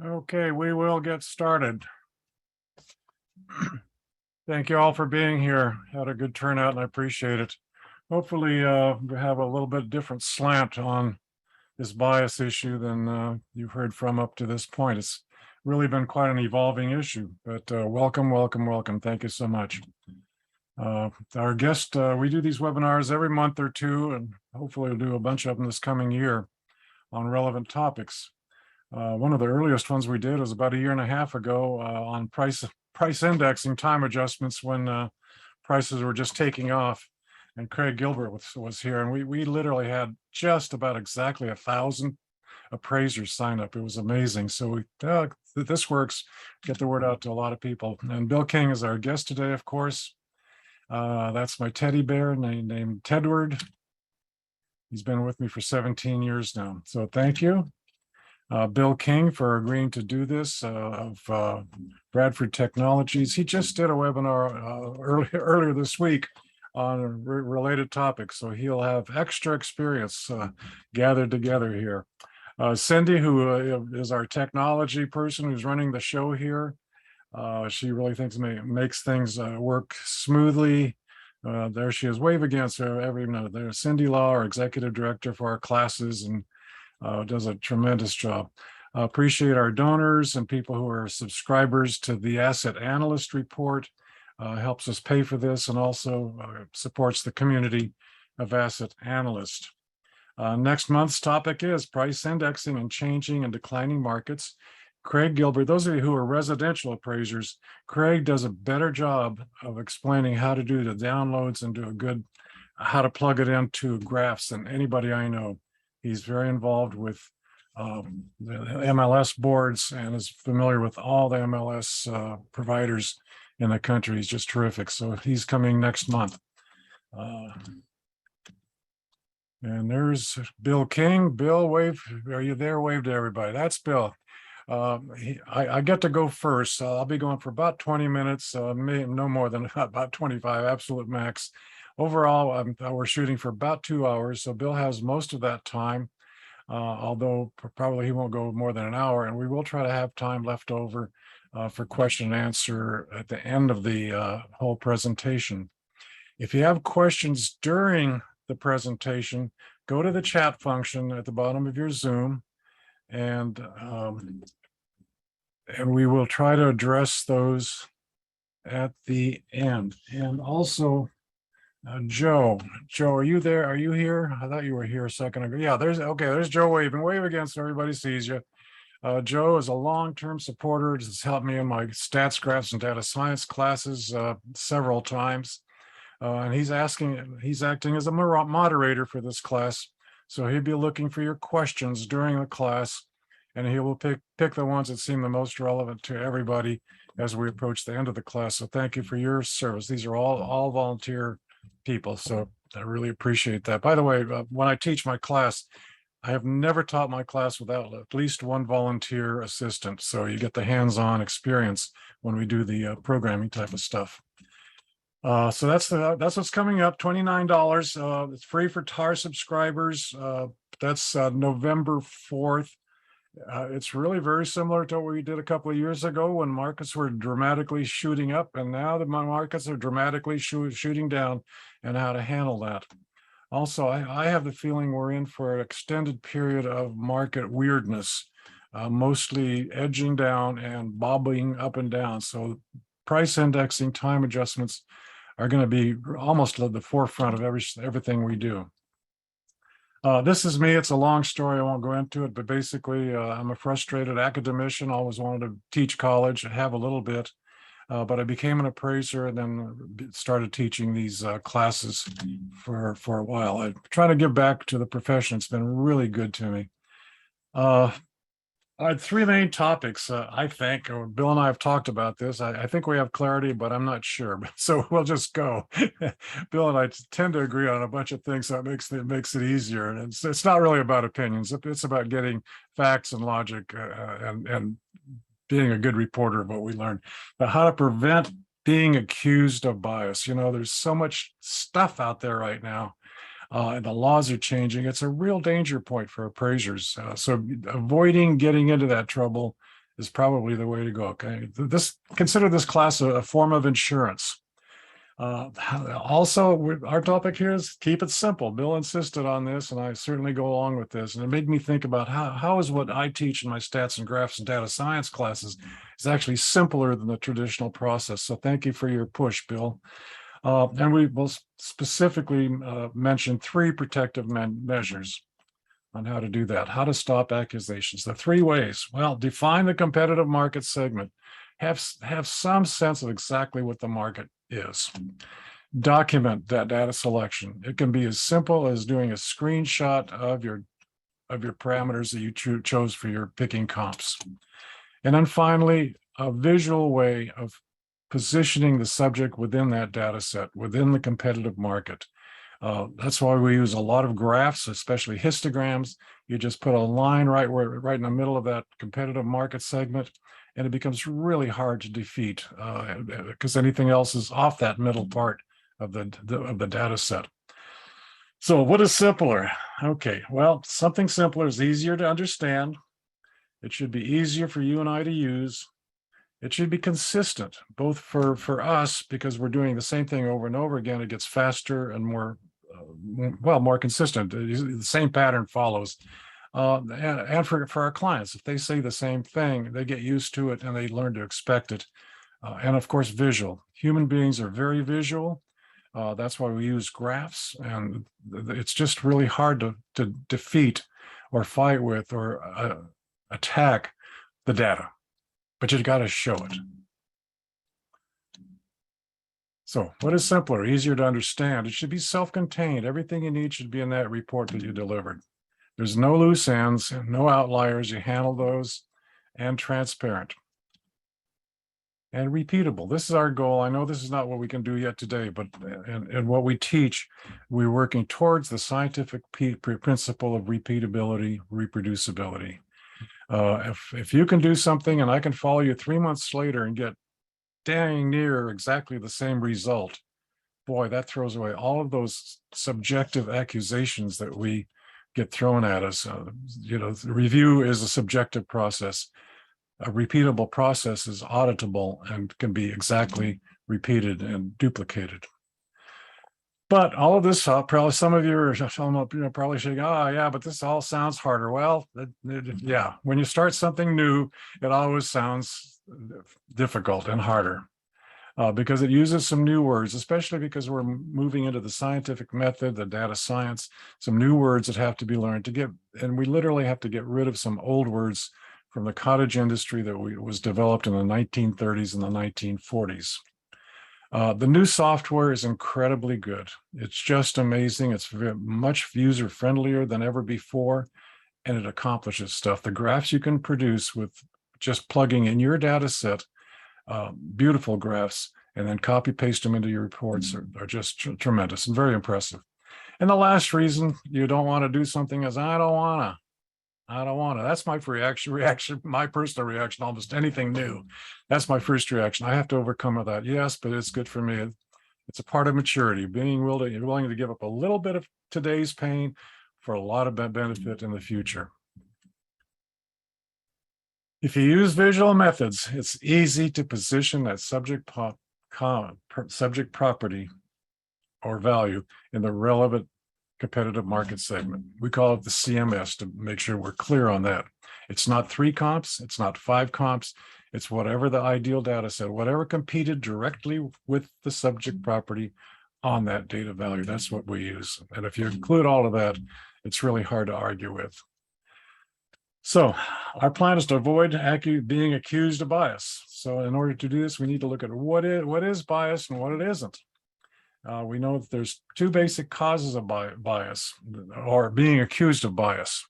Okay, we will get started. Thank you all for being here. Had a good turnout and I appreciate it. Hopefully, we have a little bit different slant on this bias issue than you've heard from up to this point. It's really been quite an evolving issue, but welcome, welcome, welcome. Thank you so much. Our guest, we do these webinars every month or two, and hopefully we'll do a bunch of them this coming year on relevant topics. One of the earliest ones we did was about a year and a half ago on price indexing time adjustments when prices were just taking off. And Craig Gilbert was here, and we literally had just about exactly 1,000 appraisers sign up. It was amazing. So this works. Get the word out to a lot of people. And Bill King is our guest today, of course. That's my teddy bear named Tedward. He's been with me for 17 years now. So thank you. Bill King for agreeing to do this of Bradford Technologies. He just did a webinar earlier this week on a related topic, so he'll have extra experience gathered together here. Cindy, who is our technology person who's running the show here, she really thinks makes things work smoothly. There she is. Wave against her every minute. There's Cindy Law, our executive director for our classes, and does a tremendous job. Appreciate our donors and people who are subscribers to the Asset Analyst Report. Helps us pay for this and also supports the community of asset analysts. Next month's topic is price indexing and changing and declining markets. Craig Gilbert, those of you who are residential appraisers, Craig does a better job of explaining how to do the downloads and do a good, how to plug it into graphs than anybody I know. He's very involved with the MLS boards and is familiar with all the MLS providers in the country. He's just terrific. So he's coming next month. And there's Bill King. Bill, wave. Are you there? Wave to everybody. That's Bill. I get to go first. So I'll be going for about 20 minutes, no more than about 25, absolute max. Overall, we're shooting for about 2 hours. So Bill has most of that time, although probably he won't go more than an hour. And we will try to have time left over for question and answer at the end of the whole presentation. If you have questions during the presentation, go to the chat function at the bottom of your Zoom, and we will try to address those at the end. And also, Joe, are you there? Are you here? I thought you were here a second ago. Yeah, there's Joe waving. Wave again so everybody sees you. Joe is a long-term supporter. Has helped me in my stats, graphs, and data science classes several times. And he's acting as a moderator for this class. So he'll be looking for your questions during the class, and he will pick the ones that seem the most relevant to everybody as we approach the end of the class. So thank you for your service. These are all volunteer people, so I really appreciate that. By the way, when I teach my class, I have never taught my class without at least one volunteer assistant. So you get the hands-on experience when we do the programming type of stuff. So that's what's coming up. $29. It's free for TAR subscribers. That's November 4th. It's really very similar to what we did a couple of years ago when markets were dramatically shooting up, and now the markets are dramatically shooting down, and how to handle that. Also, I have the feeling we're in for an extended period of market weirdness, mostly edging down and bobbing up and down. So price indexing, time adjustments are going to be almost at the forefront of everything we do. This is me. It's a long story. I won't go into it, but basically, I'm a frustrated academician. Always wanted to teach college. I have a little bit, but I became an appraiser and then started teaching these classes for a while. I try to give back to the profession. It's been really good to me. I had three main topics, I think. Bill and I have talked about this. I think we have clarity, but I'm not sure. So we'll just go. Bill and I tend to agree on a bunch of things, so it makes it easier. And it's not really about opinions. It's about getting facts and logic and being a good reporter of what we learned. But how to prevent being accused of bias. You know, there's so much stuff out there right now. And the laws are changing. It's a real danger point for appraisers. So avoiding getting into that trouble is probably the way to go. Okay, consider this class a form of insurance. Also, our topic here is keep it simple. Bill insisted on this, and I certainly go along with this. And it made me think about how is what I teach in my stats and graphs and data science classes is actually simpler than the traditional process. So thank you for your push, Bill. And we will specifically mention 3 protective measures on how to do that, how to stop accusations. The 3 ways. Well, define the competitive market segment. Have some sense of exactly what the market is. Document that data selection. It can be as simple as doing a screenshot of your parameters that you chose for your picking comps. And then finally, a visual way of positioning the subject within that data set, within the competitive market. That's why we use a lot of graphs, especially histograms. You just put a line right in the middle of that competitive market segment, and it becomes really hard to defeat because anything else is off that middle part of the data set. So what is simpler? Okay, well, something simpler is easier to understand. It should be easier for you and I to use. It should be consistent, both for us, because we're doing the same thing over and over again. It gets faster and more consistent. The same pattern follows. And for our clients, if they say the same thing, they get used to it and they learn to expect it. And of course, visual. Human beings are very visual. That's why we use graphs, and it's just really hard to defeat or fight with or attack the data, but you got to show it. So what is simpler, easier to understand? It should be self-contained. Everything you need should be in that report that you delivered. There's no loose ends, no outliers. You handle those, and transparent and repeatable. This is our goal. I know this is not what we can do yet today, but in what we teach, we're working towards the scientific principle of repeatability, reproducibility. If you can do something and I can follow you 3 months later and get dang near exactly the same result, boy, that throws away all of those subjective accusations that we get thrown at us. The review is a subjective process. A repeatable process is auditable and can be exactly repeated and duplicated. But all of this, probably some of you are probably saying, "Oh, yeah, but this all sounds harder." Well, yeah, when you start something new, it always sounds difficult and harder because it uses some new words, especially because we're moving into the scientific method, the data science, some new words that have to be learned and we literally have to get rid of some old words from the cottage industry that was developed in the 1930s and the 1940s. The new software is incredibly good. It's just amazing. It's much user-friendlier than ever before, and it accomplishes stuff. The graphs you can produce with just plugging in your data set, beautiful graphs, and then copy paste them into your reports are just tremendous and very impressive. And the last reason you don't want to do something is I don't want to. That's my reaction, my personal reaction, almost anything new. That's my first reaction. I have to overcome that. Yes, but it's good for me. It's a part of maturity, being willing to give up a little bit of today's pain for a lot of benefit in the future. If you use visual methods, it's easy to position that subject property or value in the relevant competitive market segment. We call it the CMS to make sure we're clear on that. It's not 3 comps, it's not 5 comps, it's whatever the ideal data set, whatever competed directly with the subject property on that data value. That's what we use. And if you include all of that, it's really hard to argue with. So our plan is to avoid being accused of bias. So in order to do this, we need to look at what is bias and what it isn't. We know that there's 2 basic causes of bias or being accused of bias.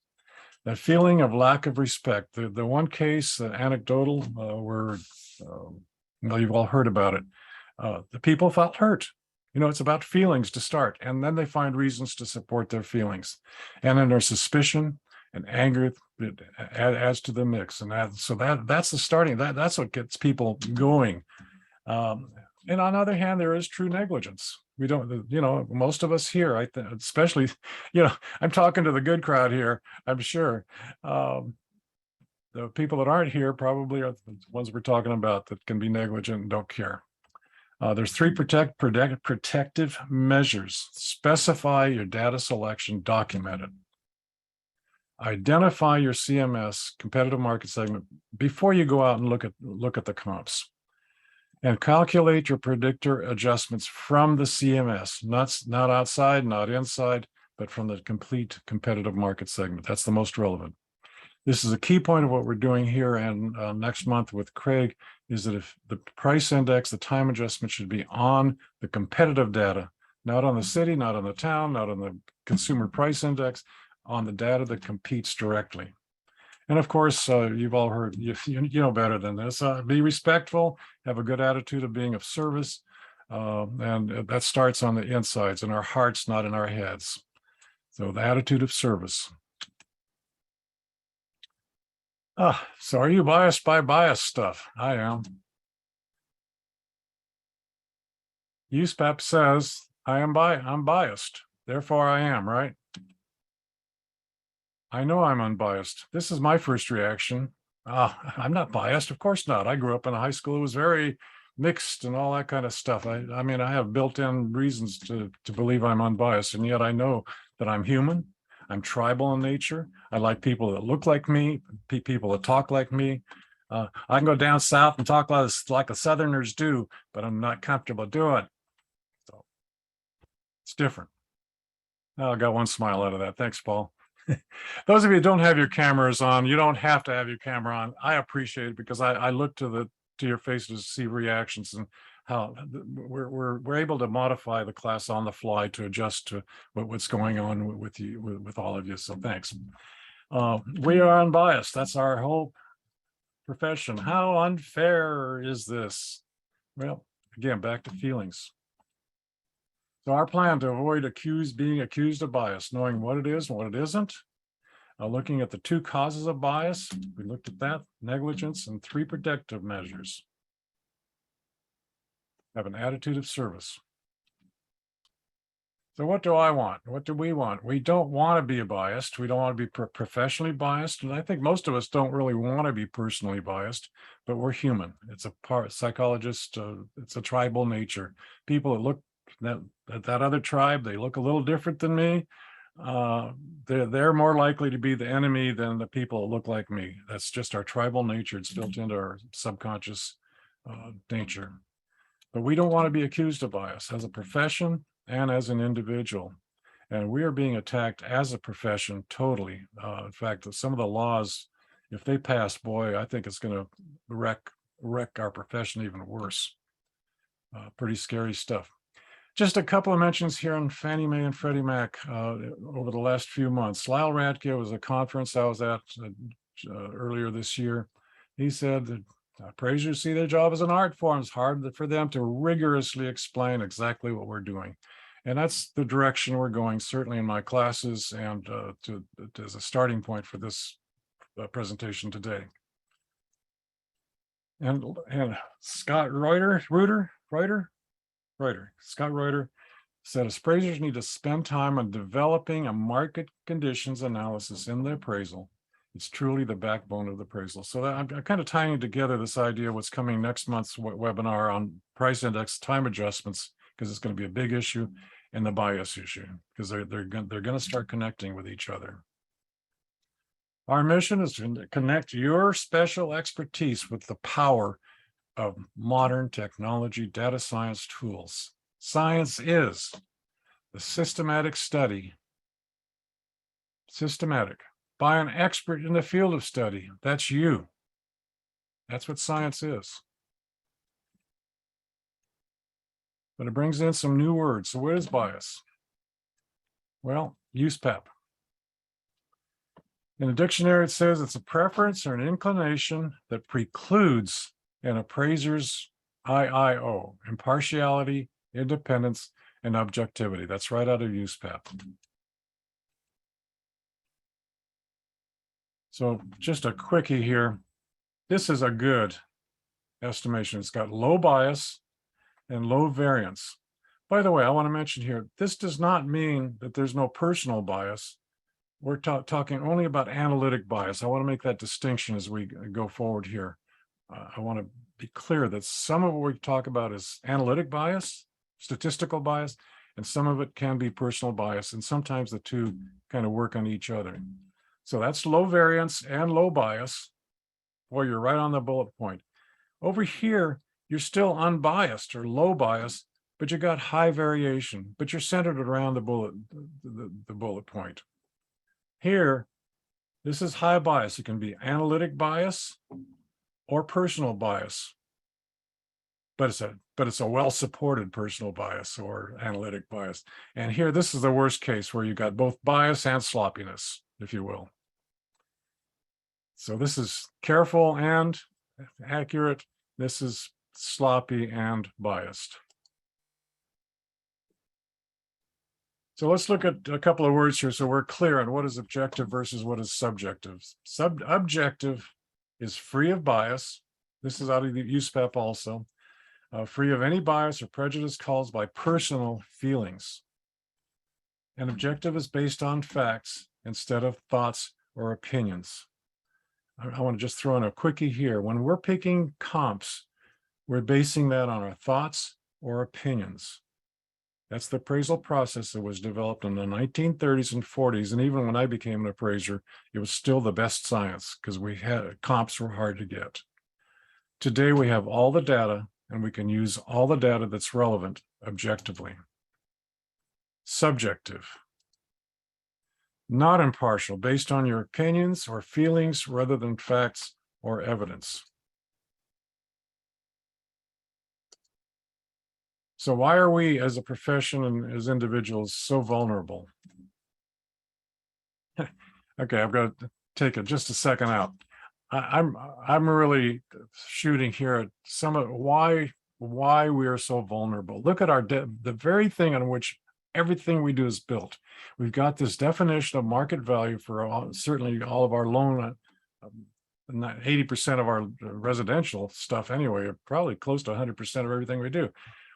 The feeling of lack of respect. The one case, anecdotal, where you've all heard about it. The people felt hurt. It's about feelings to start, and then they find reasons to support their feelings. And then there's suspicion and anger that adds to the mix. And that's the starting. That's what gets people going. And on the other hand, there is true negligence. We don't, most of us here, I think, especially, I'm talking to the good crowd here, I'm sure. the people that aren't here probably are the ones we're talking about that can be negligent and don't care. There's three protective measures. Specify your data selection, document it. Identify your CMS, competitive market segment, before you go out and look at the comps. And calculate your predictor adjustments from the CMS, not outside, not inside, but from the complete competitive market segment. That's the most relevant. This is a key point of what we're doing here and next month with Craig, is that if the price index, the time adjustment should be on the competitive data, not on the city, not on the town, not on the consumer price index, on the data that competes directly. And of course, you've all heard, you know better than this, be respectful, have a good attitude of being of service. And that starts on the insides, in our hearts, not in our heads. So the attitude of service. So are you biased by bias stuff? I am. USPAP says I'm biased. Therefore I am, right? I know I'm unbiased. This is my first reaction. I'm not biased. Of course not. I grew up in a high school. It was very mixed and all that kind of stuff. I mean, I have built-in reasons to believe I'm unbiased, and yet I know that I'm human. I'm tribal in nature. I like people that look like me, people that talk like me. I can go down south and talk like the Southerners do, but I'm not comfortable doing it. So it's different. I got one smile out of that. Thanks, Paul. Those of you who don't have your cameras on, you don't have to have your camera on. I appreciate it because I look to your faces to see reactions and how we're able to modify the class on the fly to adjust to what's going on with you, with all of you. So thanks. We are unbiased. That's our whole profession. How unfair is this? Well, again, back to feelings. So our plan to avoid being accused of bias, knowing what it is and what it isn't, looking at the two causes of bias, we looked at that, negligence, and three protective measures. Have an attitude of service. So what do I want? What do we want? We don't want to be biased. We don't want to be professionally biased. And I think most of us don't really want to be personally biased, but we're human. It's a part, psychologist, it's a tribal nature. People that look at that other tribe, they look a little different than me. They're more likely to be the enemy than the people that look like me. That's just our tribal nature. It's built into our subconscious nature. But we don't want to be accused of bias as a profession and as an individual. And we are being attacked as a profession totally. In fact, some of the laws, if they pass, boy, I think it's going to wreck our profession even worse. Pretty scary stuff. Just a couple of mentions here on Fannie Mae and Freddie Mac over the last few months. Lyle Radke was a conference I was at earlier this year. He said that appraisers see their job as an art form. It's hard for them to rigorously explain exactly what we're doing. And that's the direction we're going, certainly in my classes and as a starting point for this presentation today. And Scott Scott Reuter said appraisers need to spend time on developing a market conditions analysis in the appraisal. It's truly the backbone of the appraisal. So I'm kind of tying together this idea of what's coming next month's webinar on price index time adjustments, because it's going to be a big issue, and the bias issue, because they're going to start connecting with each other. Our mission is to connect your special expertise with the power of modern technology, data science tools. Science is the systematic study, by an expert in the field of study. That's you. That's what science is. But it brings in some new words. So what is bias? Well, USPAP. In the dictionary, it says it's a preference or an inclination that precludes an appraiser's IIO, impartiality, independence, and objectivity. That's right out of USPAP. So just a quickie here. This is a good estimation. It's got low bias and low variance. By the way, I want to mention here, this does not mean that there's no personal bias. we're talking only about analytic bias. I want to make that distinction as we go forward here. I want to be clear that some of what we talk about is analytic bias, statistical bias, and some of it can be personal bias. And sometimes the two kind of work on each other. So that's low variance and low bias. Boy, you're right on the bullet point. Over here, you're still unbiased or low bias, but you got high variation, but you're centered around the bullet point. Here, this is high bias. It can be analytic bias or personal bias, but it's a well-supported personal bias or analytic bias. And here, this is the worst case where you got both bias and sloppiness, if you will. So this is careful and accurate. This is sloppy and biased. So let's look at a couple of words here so we're clear on what is objective versus what is subjective. Objective is free of bias. This is out of the USPEP also. Free of any bias or prejudice caused by personal feelings. And objective is based on facts instead of thoughts or opinions. I want to just throw in a quickie here. When we're picking comps, we're basing that on our thoughts or opinions. That's the appraisal process that was developed in the 1930s and 40s. And even when I became an appraiser, it was still the best science because comps were hard to get. Today, we have all the data and we can use all the data that's relevant objectively. Subjective. Not impartial, based on your opinions or feelings rather than facts or evidence. So why are we as a profession and as individuals so vulnerable? Okay, I've got to take it just a second out. I'm really shooting here at some of why we are so vulnerable. Look at the very thing on which everything we do is built. We've got this definition of market value for certainly all of our loan, 80% of our residential stuff anyway, probably close to 100% of everything we do.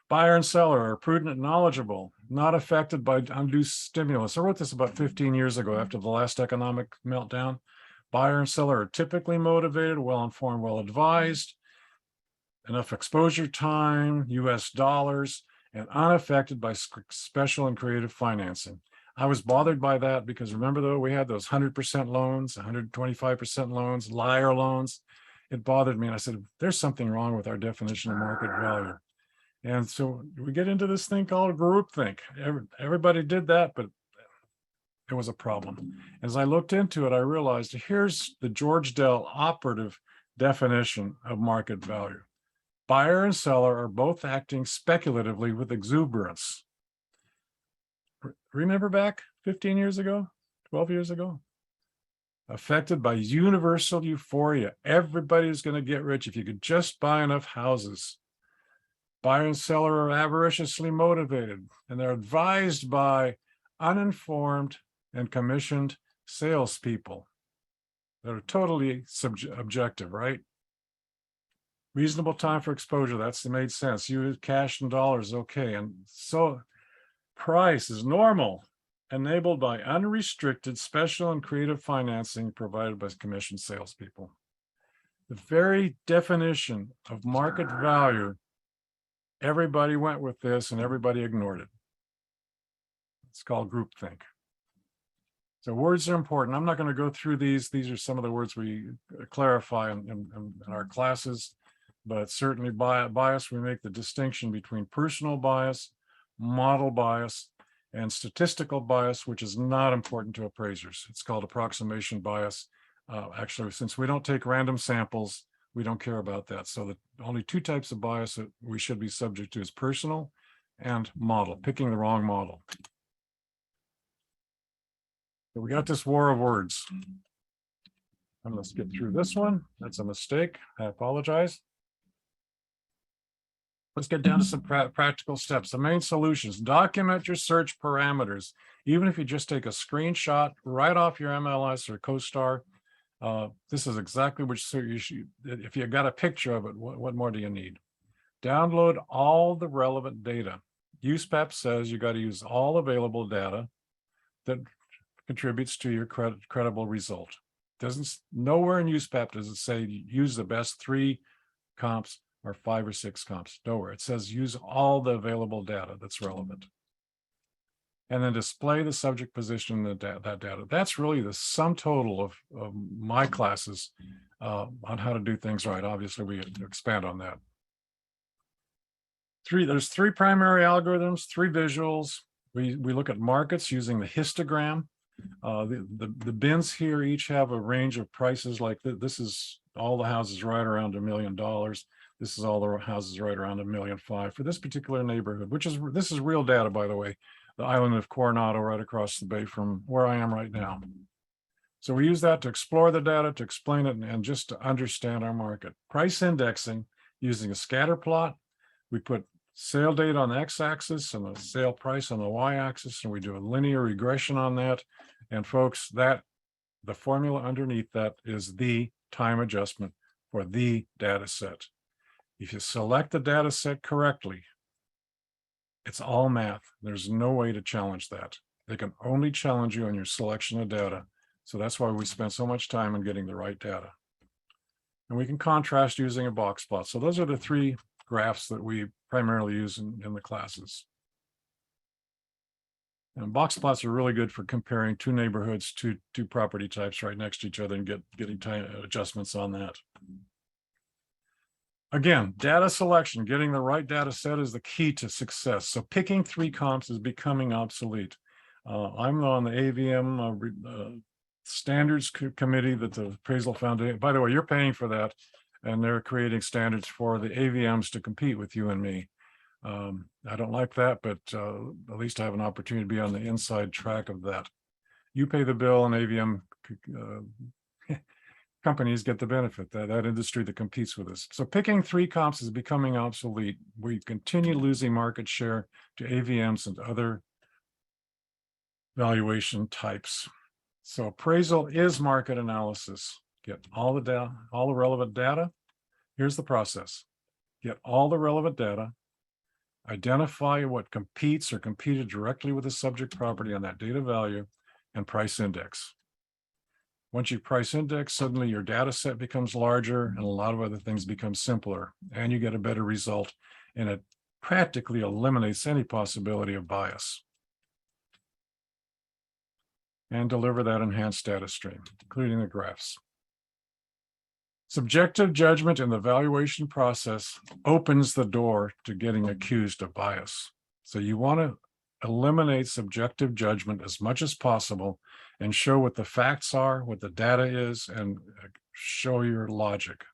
Buyer and seller are prudent and knowledgeable, not affected by undue stimulus. I wrote this about 15 years ago after the last economic meltdown. Buyer and seller are typically motivated, well-informed, well-advised, enough exposure time, US dollars, and unaffected by special and creative financing. I was bothered by that because remember though, we had those 100% loans, 125% loans, liar loans. It bothered me. And I said, there's something wrong with our definition of market value. And so we get into this thing called groupthink. Everybody did that, but it was a problem. As I looked into it, I realized here's the George Dell operative definition of market value. Buyer and seller are both acting speculatively with exuberance. Remember back 15 years ago, 12 years ago? Affected by universal euphoria. Everybody's going to get rich if you could just buy enough houses. Buyer and seller are avariciously motivated, and they're advised by uninformed and commissioned salespeople that are totally objective, right? Reasonable time for exposure, that's made sense. You cash and dollars, okay. And so price is normal, enabled by unrestricted special and creative financing provided by commissioned salespeople. The very definition of market value, everybody went with this and everybody ignored it. It's called groupthink. So words are important. I'm not going to go through these. These are some of the words we clarify in our classes. But certainly bias, we make the distinction between personal bias, model bias, and statistical bias, which is not important to appraisers. It's called approximation bias. Actually, since we don't take random samples, we don't care about that. So the only two types of bias that we should be subject to is personal and model, picking the wrong model. So we got this war of words. I'm going to skip through this one. That's a mistake. I apologize. Let's get down to some practical steps. The main solutions: document your search parameters. Even if you just take a screenshot right off your MLS or CoStar, this is exactly which you should. If you got a picture of it, what more do you need? Download all the relevant data. USPEP says you got to use all available data that contributes to your credible result. Nowhere in USPAP does it say use the best 3 comps or 5 or 6 comps. Nowhere. It says use all the available data that's relevant. And then display the subject position in that data. That's really the sum total of my classes on how to do things right. Obviously, we expand on that. There's 3 primary algorithms, 3 visuals. We look at markets using the histogram. The bins here each have a range of prices. Like this is all the houses right around $1 million. This is all the houses right around $1.5 million for this particular neighborhood, this is real data, by the way. The island of Coronado, right across the bay from where I am right now. So we use that to explore the data, to explain it, and just to understand our market. Price indexing using a scatter plot. We put sale date on the x-axis and the sale price on the y-axis, and we do a linear regression on that. And folks, the formula underneath that is the time adjustment for the data set. If you select the data set correctly, it's all math. There's no way to challenge that. They can only challenge you on your selection of data. So that's why we spend so much time in getting the right data. And we can contrast using a box plot. So those are the 3 graphs that we primarily use in the classes. And box plots are really good for comparing 2 neighborhoods, two property types right next to each other, and getting time adjustments on that. Again, data selection, getting the right data set is the key to success. So picking 3 comps is becoming obsolete. I'm on the AVM standards committee that the Appraisal Foundation, by the way, you're paying for that, and they're creating standards for the AVMs to compete with you and me. I don't like that, but at least I have an opportunity to be on the inside track of that. You pay the bill, and AVM companies get the benefit, that industry that competes with us. So picking 3 comps is becoming obsolete. We continue losing market share to AVMs and other valuation types. So appraisal is market analysis. Get all the data, all the relevant data. Here's the process. Get all the relevant data, identify what competes or competed directly with the subject property on that data value, and price index. Once you price index, suddenly your data set becomes larger and a lot of other things become simpler, and you get a better result, and it practically eliminates any possibility of bias. And deliver that enhanced data stream, including the graphs. Subjective judgment in the valuation process opens the door to getting accused of bias. So you want to eliminate subjective judgment as much as possible and show what the facts are, what the data is, and show your logic.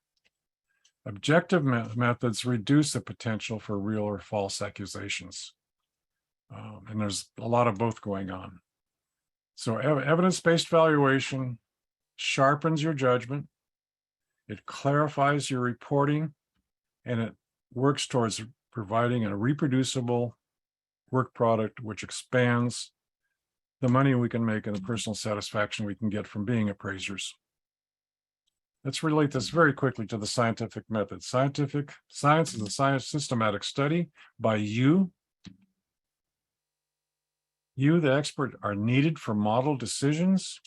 Objective methods reduce the potential for real or false accusations. And there's a lot of both going on. So evidence-based valuation sharpens your judgment, it clarifies your reporting, and it works towards providing a reproducible work product which expands the money we can make and the personal satisfaction we can get from being appraisers. Let's relate this very quickly to the scientific method. Science is a systematic study by you. You, the expert, are needed for model decisions.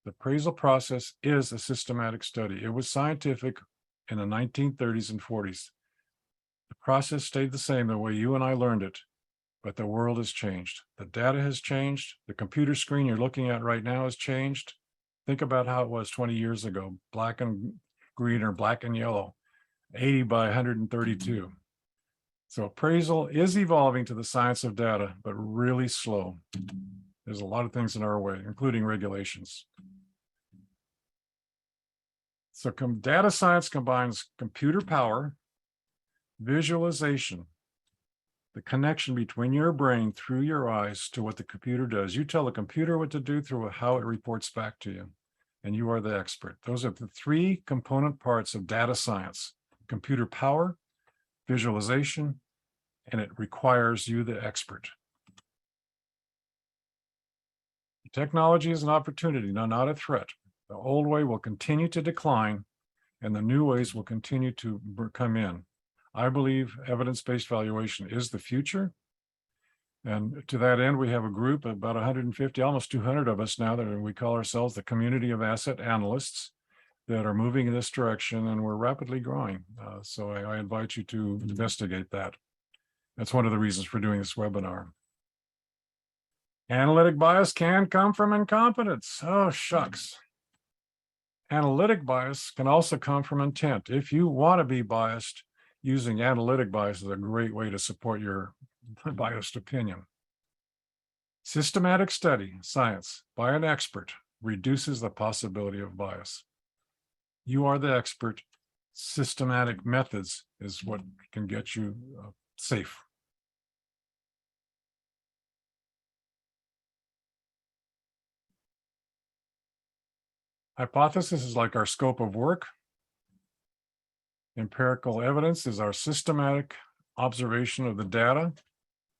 The appraisal process is a systematic study. It was scientific in the 1930s and 40s. The process stayed the same the way you and I learned it, but the world has changed. The data has changed. The computer screen you're looking at right now has changed. Think about how it was 20 years ago, black and green or black and yellow, 80 by 132. So appraisal is evolving to the science of data, but really slow. There's a lot of things in our way, including regulations. So data science combines computer power, visualization, the connection between your brain through your eyes to what the computer does. You tell the computer what to do through how it reports back to you, and you are the expert. Those are the 3 component parts of data science: computer power, visualization, and it requires you, the expert. Technology is an opportunity, not a threat. The old way will continue to decline, and the new ways will continue to come in. I believe evidence-based valuation is the future, And to that end, we have a group of about 150, almost 200 of us now that we call ourselves the community of asset analysts that are moving in this direction, and we're rapidly growing. So I invite you to investigate that. That's one of the reasons for doing this webinar. Analytic bias can come from incompetence. Oh, shucks. Analytic bias can also come from intent. If you want to be biased, using analytic bias is a great way to support your biased opinion. Systematic study, science, by an expert reduces the possibility of bias. You are the expert. Systematic methods is what can get you safe. Hypothesis is like our scope of work. Empirical evidence is our systematic observation of the data.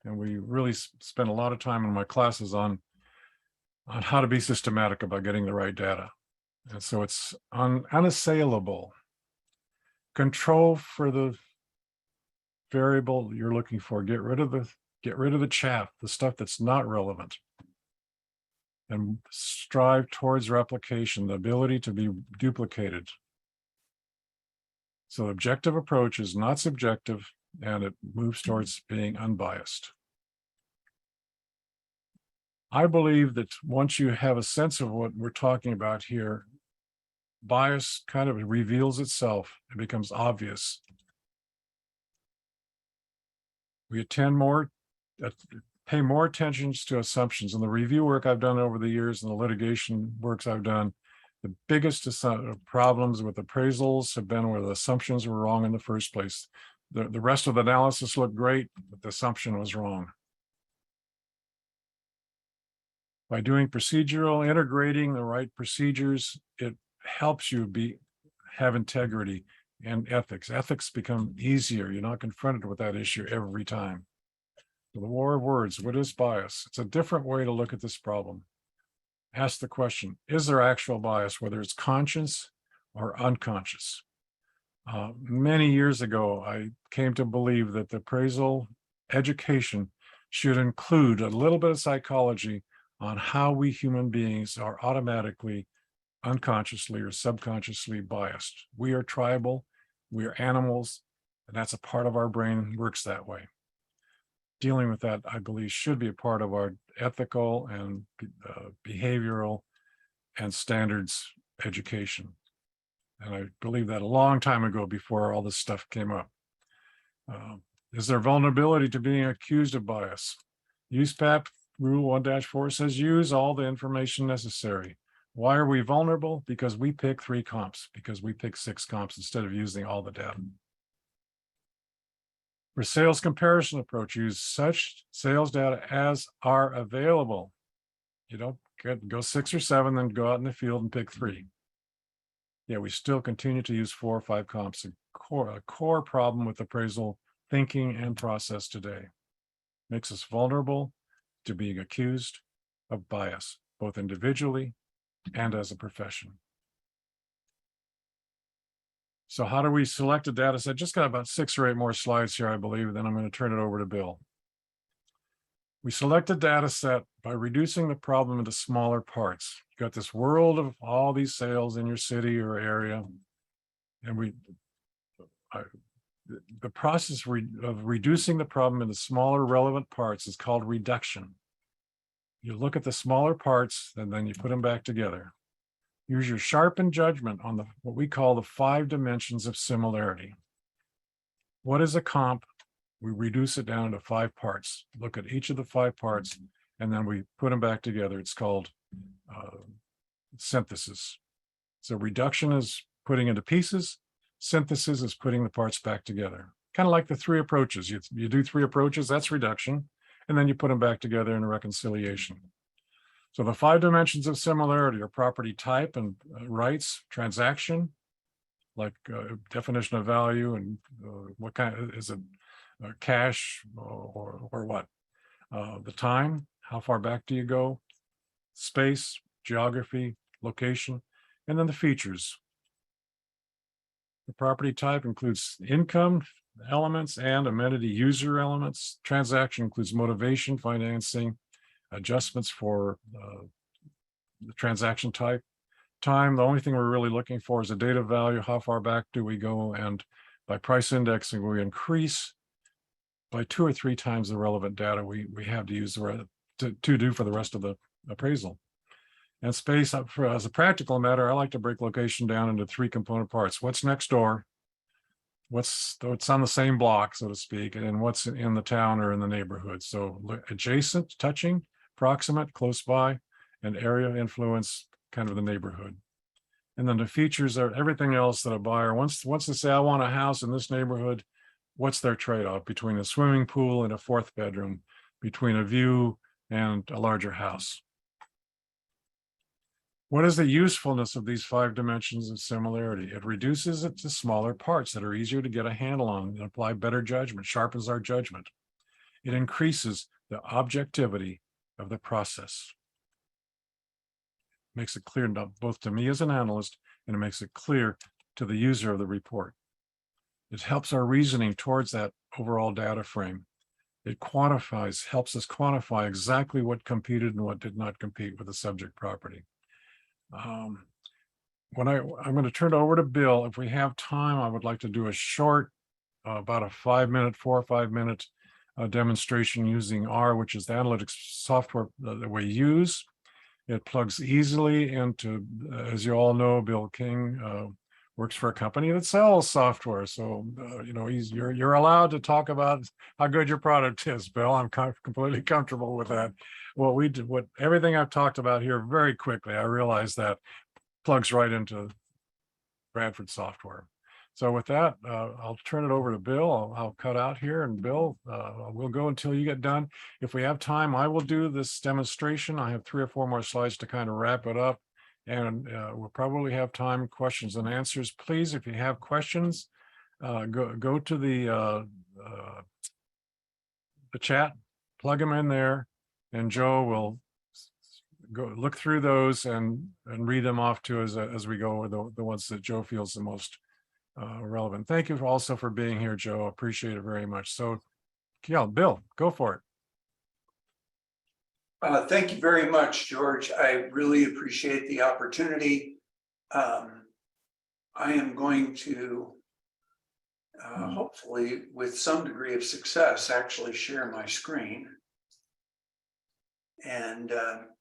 And we really spend a lot of time in my classes on how to be systematic about getting the right data. And so it's unassailable. Control for the variable you're looking for. Get rid of the chaff, the stuff that's not relevant. And strive towards replication, the ability to be duplicated. So objective approach is not subjective, and it moves towards being unbiased. I believe that once you have a sense of what we're talking about here, bias kind of reveals itself. It becomes obvious. We pay more attention to assumptions. In the review work I've done over the years and the litigation works I've done, the biggest problems with appraisals have been where the assumptions were wrong in the first place. The rest of the analysis looked great, but the assumption was wrong. By doing procedural, integrating the right procedures, it helps you have integrity and ethics. Ethics become easier. You're not confronted with that issue every time. So the war of words, what is bias? It's a different way to look at this problem. Ask the question, is there actual bias, whether it's conscious or unconscious? Many years ago, I came to believe that the appraisal education should include a little bit of psychology on how we human beings are automatically, unconsciously or subconsciously biased. We are tribal, we are animals, and that's a part of our brain works that way. Dealing with that, I believe, should be a part of our ethical and behavioral and standards education. And I believe that a long time ago before all this stuff came up. Is there vulnerability to being accused of bias? USPAP Rule 1-4 says use all the information necessary. Why are we vulnerable? Because we pick 3 comps, because we pick 6 comps instead of using all the data. For sales comparison approach, use such sales data as are available. You don't go 6 or 7, then go out in the field and pick 3. Yeah, we still continue to use 4 or 5 comps, a core problem with appraisal thinking and process today. Makes us vulnerable to being accused of bias, both individually and as a profession. So how do we select a data set? Just got about 6 or 8 more slides here, I believe, then I'm going to turn it over to Bill. We select a data set by reducing the problem into smaller parts. You got this world of all these sales in your city or area, and the process of reducing the problem into smaller relevant parts is called reduction. You look at the smaller parts and then you put them back together. Use your sharpened judgment on what we call the 5 dimensions of similarity. What is a comp? We reduce it down to 5 parts. Look at each of the 5 parts, and then we put them back together. It's called synthesis. So reduction is putting into pieces. Synthesis is putting the parts back together. Kind of like the 3 approaches. You do 3 approaches, that's reduction, and then you put them back together in a reconciliation. So the 5 dimensions of similarity are property type and rights, transaction, like definition of value, and what kind is it, cash or what? The time, how far back do you go? Space, geography, location, and then the features. The property type includes income, elements and amenity user elements. Transaction includes motivation, financing, adjustments for the transaction type. Time, the only thing we're really looking for is a data value. How far back do we go? And by price indexing, we increase by 2 or 3 times the relevant data we have to use to do for the rest of the appraisal. And space, as a practical matter, I like to break location down into 3 component parts. What's next door? What's on the same block, so to speak, and then what's in the town or in the neighborhood. So adjacent, touching, proximate, close by, and area influence, kind of the neighborhood. And then the features are everything else that a buyer, once they say, I want a house in this neighborhood, what's their trade-off between a swimming pool and a 4th bedroom, between a view and a larger house? What is the usefulness of these 5 dimensions of similarity? It reduces it to smaller parts that are easier to get a handle on and apply better judgment, sharpens our judgment. It increases the objectivity of the process. Makes it clear both to me as an analyst, and it makes it clear to the user of the report. It helps our reasoning towards that overall data frame. It helps us quantify exactly what competed and what did not compete with the subject property. I'm going to turn it over to Bill. If we have time, I would like to do a short, about a 4 or 5 minute demonstration using R, which is the analytics software that we use. It plugs easily into, as you all know, Bill King works for a company that sells software. So, you're allowed to talk about how good your product is, Bill. I'm completely comfortable with that. Everything I've talked about here very quickly, I realize that plugs right into Bradford software. So with that, I'll turn it over to Bill. I'll cut out here, and Bill, we'll go until you get done. If we have time, I will do this demonstration. I have 3 or 4 more slides to kind of wrap it up, and we'll probably have time, questions and answers. Please, if you have questions, go to the chat, plug them in there, and Joe will go look through those and read them off to us as we go, the ones that Joe feels the most relevant. Thank you also for being here, Joe. Appreciate it very much. So, yeah, Bill, go for it. Thank you very much, George. I really appreciate the opportunity. I am going to, hopefully, with some degree of success, actually share my screen. And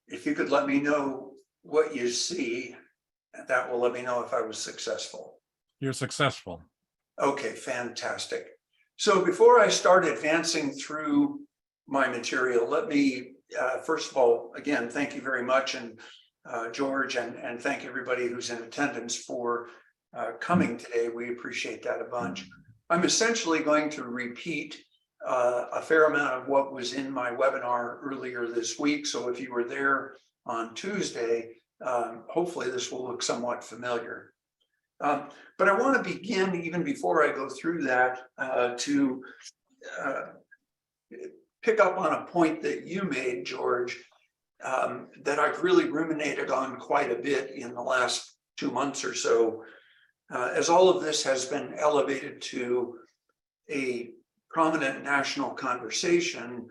if you could let me know what you see, that will let me know if I was successful. You're successful. Okay, fantastic. So before I start advancing through my material, let me, first of all, again, thank you very much, and George, and thank everybody who's in attendance for coming today. We appreciate that a bunch. I'm essentially going to repeat a fair amount of what was in my webinar earlier this week. So if you were there on Tuesday, hopefully this will look somewhat familiar. But I want to begin, even before I go through that, to pick up on a point that you made, George, that I've really ruminated on quite a bit in the last 2 months or so, as all of this has been elevated to a prominent national conversation.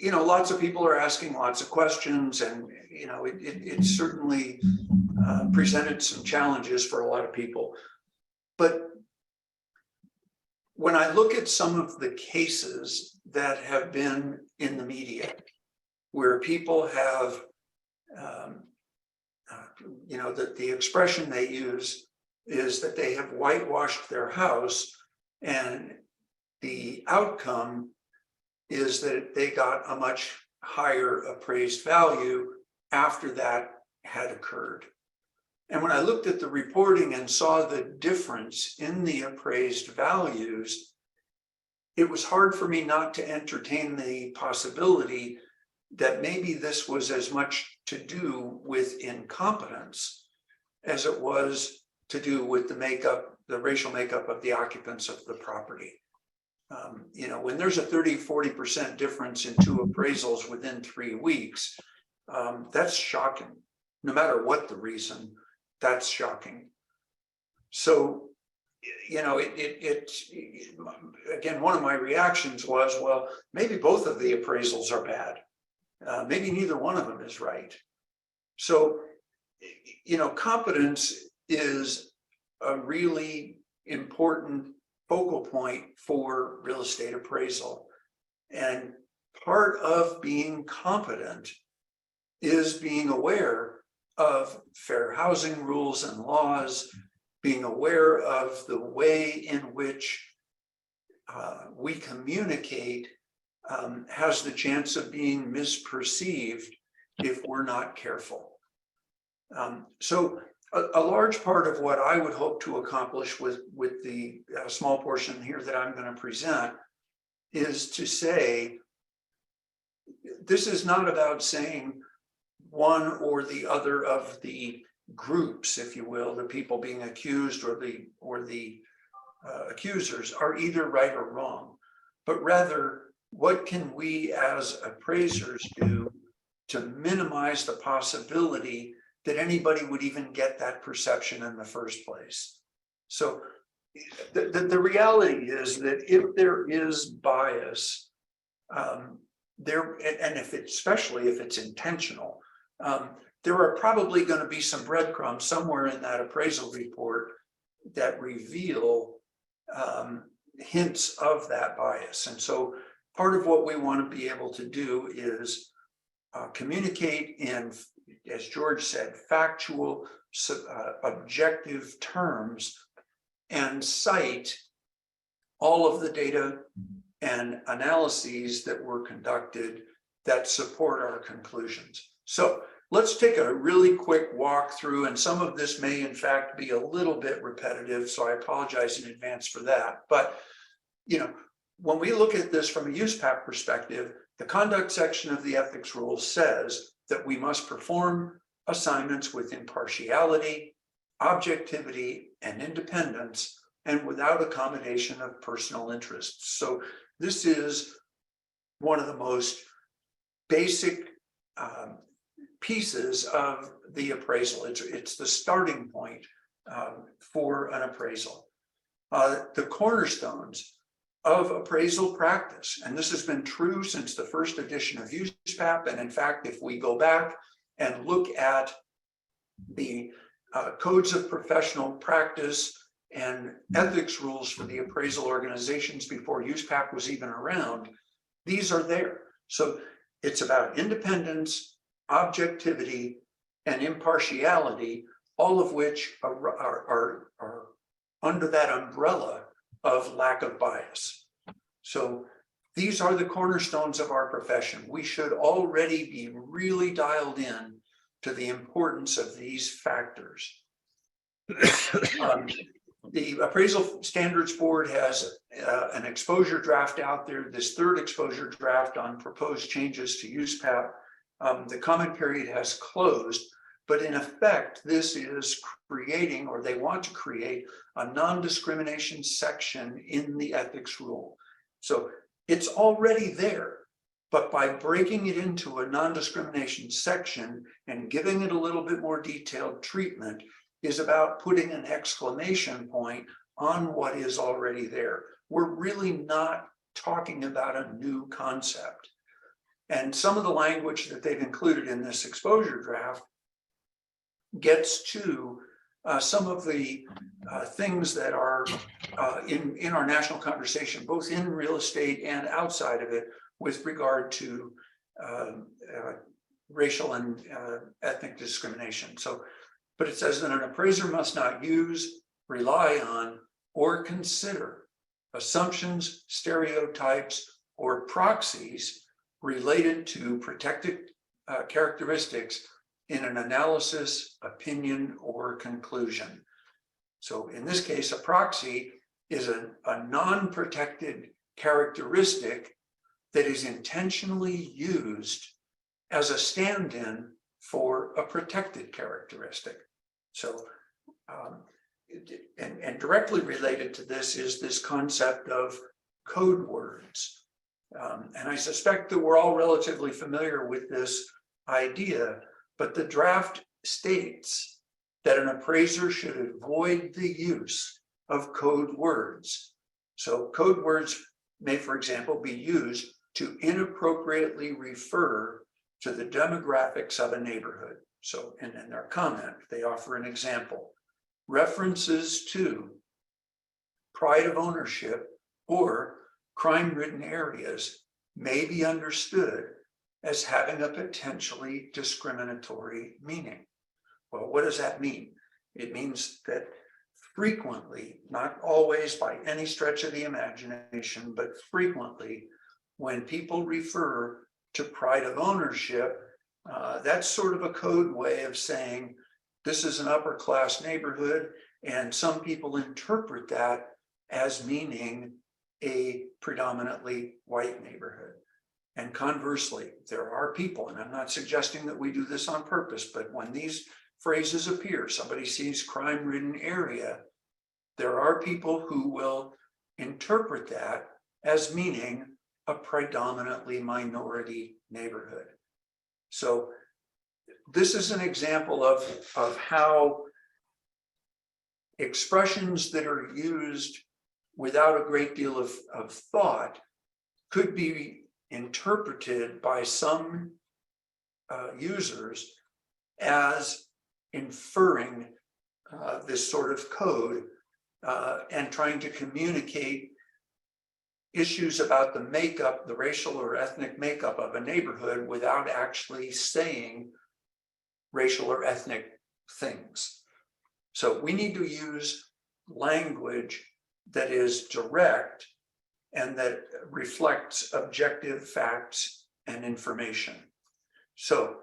Lots of people are asking lots of questions, and it certainly presented some challenges for a lot of people. But when I look at some of the cases that have been in the media, where people have, the expression they use is that they have whitewashed their house, and the outcome is that they got a much higher appraised value after that had occurred. And when I looked at the reporting and saw the difference in the appraised values, it was hard for me not to entertain the possibility that maybe this was as much to do with incompetence as it was to do with the racial makeup of the occupants of the property. When there's a 30–40% difference in 2 appraisals within 3 weeks, that's shocking. No matter what the reason, that's shocking. So you know, again, one of my reactions was, well, maybe both of the appraisals are bad. Maybe neither one of them is right. So, you know, competence is a really important focal point for real estate appraisal. And part of being competent is being aware of fair housing rules and laws, being aware of the way in which we communicate has the chance of being misperceived if we're not careful. So a large part of what I would hope to accomplish with the small portion here that I'm going to present is to say, this is not about saying one or the other of the groups, if you will, the people being accused or the accusers are either right or wrong, but rather what can we as appraisers do to minimize the possibility that anybody would even get that perception in the first place. So the reality is that if there is bias, there, and especially if it's intentional, there are probably going to be some breadcrumbs somewhere in that appraisal report that reveal hints of that bias. And so part of what we want to be able to do is communicate in, as George said, factual, objective terms, and cite all of the data and analyses that were conducted that support our conclusions. So let's take a really quick walk through, and some of this may in fact be a little bit repetitive, so I apologize in advance for that. But you know, when we look at this from a USPAP perspective, the conduct section of the ethics rules says that we must perform assignments with impartiality, objectivity, and independence, and without accommodation of personal interests. So this is one of the most basic pieces of the appraisal. It's the starting point for an appraisal. The cornerstones of appraisal practice, and this has been true since the first edition of USPAP. And in fact, if we go back and look at the codes of professional practice and ethics rules for the appraisal organizations before USPAP was even around, these are there. So it's about independence, objectivity, and impartiality, all of which are under that umbrella of lack of bias. So these are the cornerstones of our profession. We should already be really dialed in to the importance of these factors. The Appraisal Standards Board has an exposure draft out there, this third exposure draft on proposed changes to USPAP. The comment period has closed, but in effect, this is creating, or they want to create, a non-discrimination section in the ethics rule. So it's already there, but by breaking it into a non-discrimination section and giving it a little bit more detailed treatment is about putting an exclamation point on what is already there. We're really not talking about a new concept. And some of the language that they've included in this exposure draft gets to some of the things that are in our national conversation, both in real estate and outside of it, with regard to racial and ethnic discrimination. So, but it says that an appraiser must not use, rely on, or consider assumptions, stereotypes, or proxies related to protected characteristics in an analysis, opinion, or conclusion. So in this case, a proxy is a non-protected characteristic that is intentionally used as a stand-in for a protected characteristic. So, and directly related to this is this concept of code words. And I suspect that we're all relatively familiar with this idea, but the draft states that an appraiser should avoid the use of code words. So code words may, for example, be used to inappropriately refer to the demographics of a neighborhood. So, and in their comment, they offer an example. References to pride of ownership or crime-ridden areas may be understood as having a potentially discriminatory meaning. Well, what does that mean? It means that frequently, not always by any stretch of the imagination, but frequently, when people refer to pride of ownership, that's sort of a code way of saying this is an upper class neighborhood, and some people interpret that as meaning a predominantly white neighborhood. And conversely, there are people, and I'm not suggesting that we do this on purpose, but when these phrases appear, somebody sees crime-ridden area, there are people who will interpret that as meaning a predominantly minority neighborhood. So this is an example of how expressions that are used without a great deal of thought could be interpreted by some users as inferring this sort of code and trying to communicate issues about the makeup, the racial or ethnic makeup of a neighborhood without actually saying racial or ethnic things. So we need to use language that is direct and that reflects objective facts and information. So,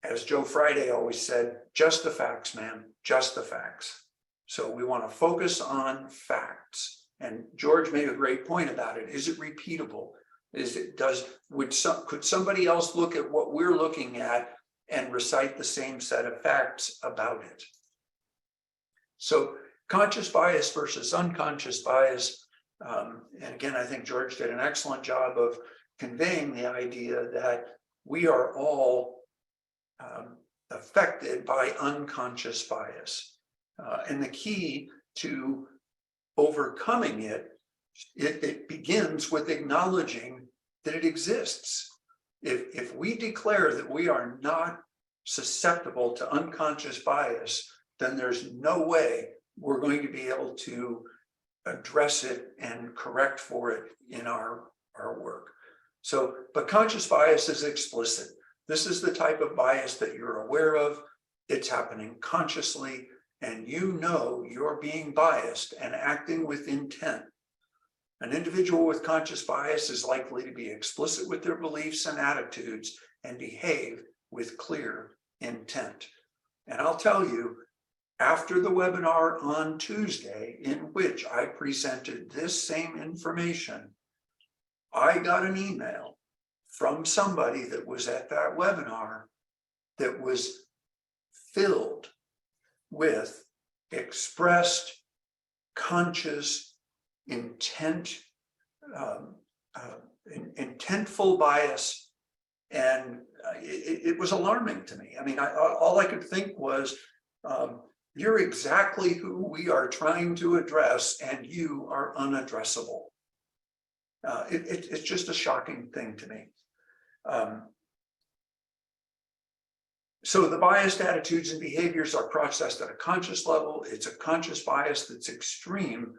as Joe Friday always said, just the facts, man, just the facts. So we want to focus on facts. And George made a great point about it. Is it repeatable? Could somebody else look at what we're looking at and recite the same set of facts about it? So conscious bias versus unconscious bias. And again, I think George did an excellent job of conveying the idea that we are all affected by unconscious bias. And the key to overcoming it begins with acknowledging that it exists. If we declare that we are not susceptible to unconscious bias, then there's no way we're going to be able to address it and correct for it in our work. So, but conscious bias is explicit. This is the type of bias that you're aware of. It's happening consciously, and you know you're being biased and acting with intent. An individual with conscious bias is likely to be explicit with their beliefs and attitudes and behave with clear intent. And I'll tell you, after the webinar on Tuesday, in which I presented this same information, I got an email from somebody that was at that webinar that was filled with expressed conscious intent, intentful bias, and it was alarming to me. I mean, all I could think was, you're exactly who we are trying to address, and you are unaddressable. It's just a shocking thing to me. So the biased attitudes and behaviors are processed at a conscious level. It's a conscious bias that's extreme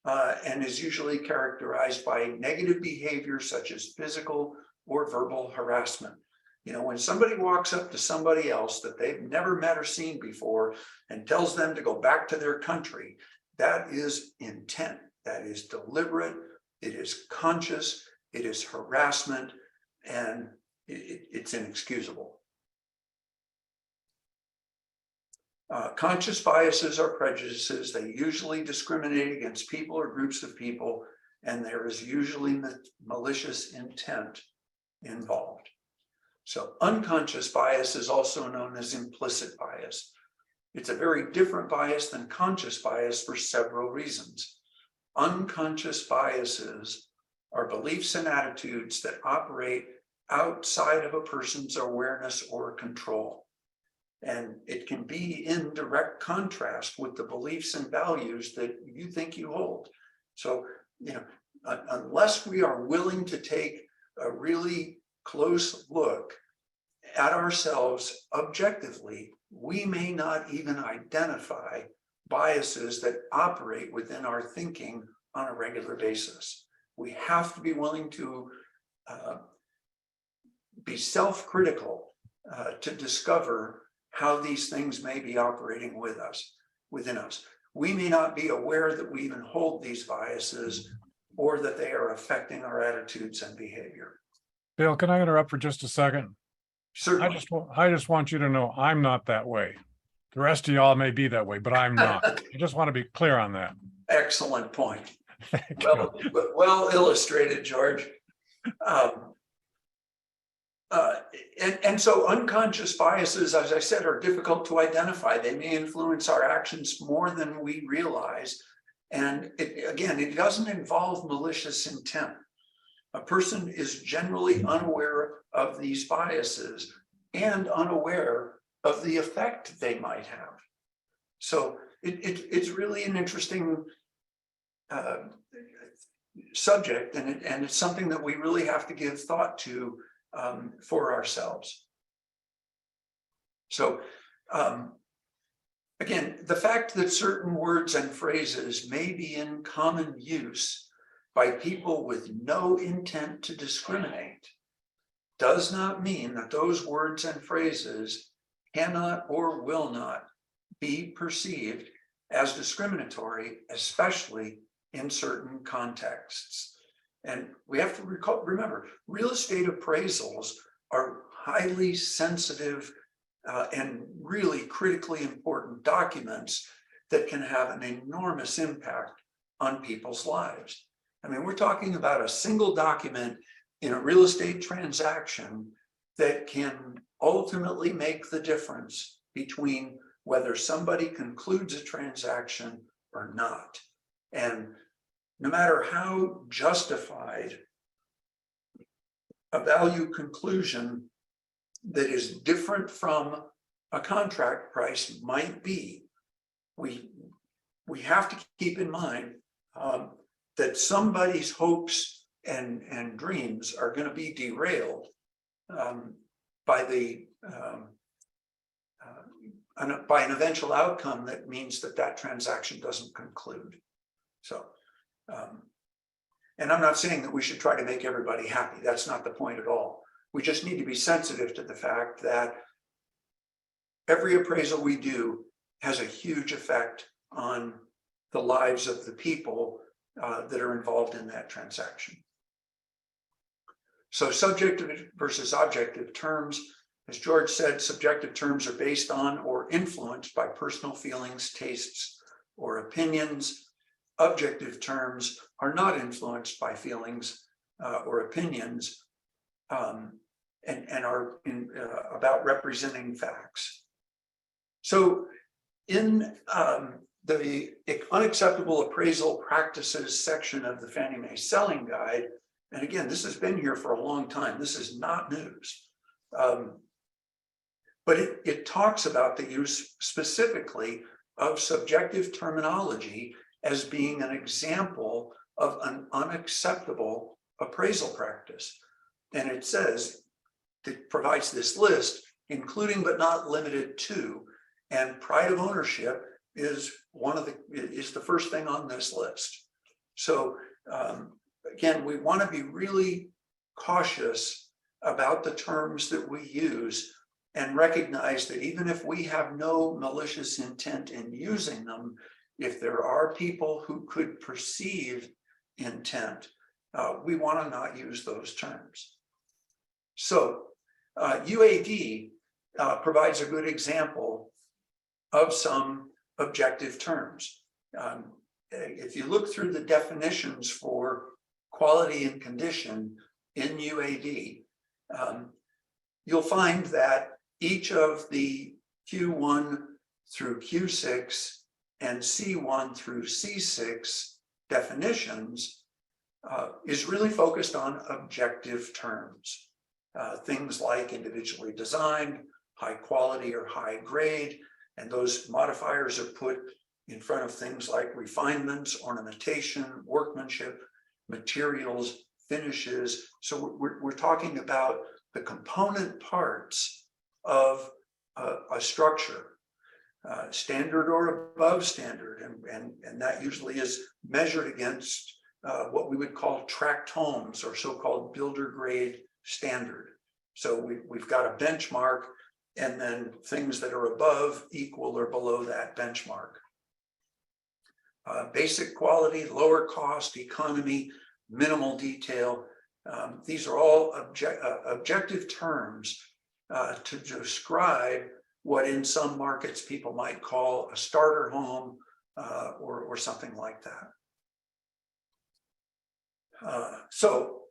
and is usually characterized by negative behavior such as physical or verbal harassment. You know, when somebody walks up to somebody else that they've never met or seen before and tells them to go back to their country, that is intent, that is deliberate, it is conscious, it is harassment, and it's inexcusable. Conscious biases are prejudices. They usually discriminate against people or groups of people, and there is usually malicious intent involved. So unconscious bias is also known as implicit bias. It's a very different bias than conscious bias for several reasons. Unconscious biases are beliefs and attitudes that operate outside of a person's awareness or control. And it can be in direct contrast with the beliefs and values that you think you hold. So, unless we are willing to take a really close look at ourselves objectively, we may not even identify biases that operate within our thinking on a regular basis. We have to be willing to be self-critical to discover how these things may be operating within us. We may not be aware that we even hold these biases or that they are affecting our attitudes and behavior. Dale, can I interrupt for just a second? Certainly. I just want you to know I'm not that way. The rest of y'all may be that way, but I'm not. I just want to be clear on that. Excellent point. Thank you. Well illustrated, George. And so unconscious biases, as I said, are difficult to identify. They may influence our actions more than we realize. And it doesn't involve malicious intent. A person is generally unaware of these biases and unaware of the effect they might have. So it's really an interesting subject, and it's something that we really have to give thought to for ourselves. So again, the fact that certain words and phrases may be in common use by people with no intent to discriminate does not mean that those words and phrases cannot or will not be perceived as discriminatory, especially in certain contexts. And we have to remember, real estate appraisals are highly sensitive and really critically important documents that can have an enormous impact on people's lives. I mean, we're talking about a single document in a real estate transaction that can ultimately make the difference between whether somebody concludes a transaction or not. And no matter how justified a value conclusion that is different from a contract price might be, we have to keep in mind that somebody's hopes and dreams are going to be derailed by an eventual outcome that means that transaction doesn't conclude. So, and I'm not saying that we should try to make everybody happy. That's not the point at all. We just need to be sensitive to the fact that every appraisal we do has a huge effect on the lives of the people that are involved in that transaction. So subjective versus objective terms, as George said, subjective terms are based on or influenced by personal feelings, tastes, or opinions. Objective terms are not influenced by feelings or opinions and are about representing facts. So in the unacceptable appraisal practices section of the Fannie Mae selling guide, and again, this has been here for a long time. This is not news. But it talks about the use specifically of subjective terminology as being an example of an unacceptable appraisal practice. And it says, it provides this list, including but not limited to, and pride of ownership is the first thing on this list. So again, we want to be really cautious about the terms that we use and recognize that even if we have no malicious intent in using them, if there are people who could perceive intent, we want to not use those terms. So UAD provides a good example of some objective terms. If you look through the definitions for quality and condition in UAD, you'll find that each of the Q1 through Q6 and C1 through C6 definitions is really focused on objective terms. Things like individually designed, high quality or high grade, and those modifiers are put in front of things like refinements, ornamentation, workmanship, materials, finishes. So we're talking about the component parts of a structure, standard or above standard, and that usually is measured against what we would call tract homes or so-called builder grade standard. So we've got a benchmark, and then things that are above, equal, or below that benchmark. Basic quality, lower cost, economy, minimal detail. These are all objective terms to describe what in some markets people might call a starter home or something like that. So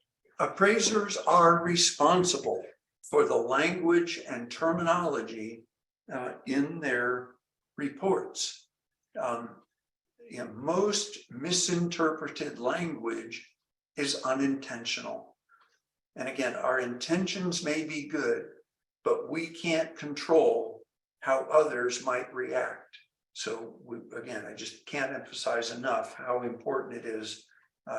appraisers are responsible for the language and terminology in their reports. Most misinterpreted language is unintentional. And again, our intentions may be good, but we can't control how others might react. So again, I just can't emphasize enough how important it is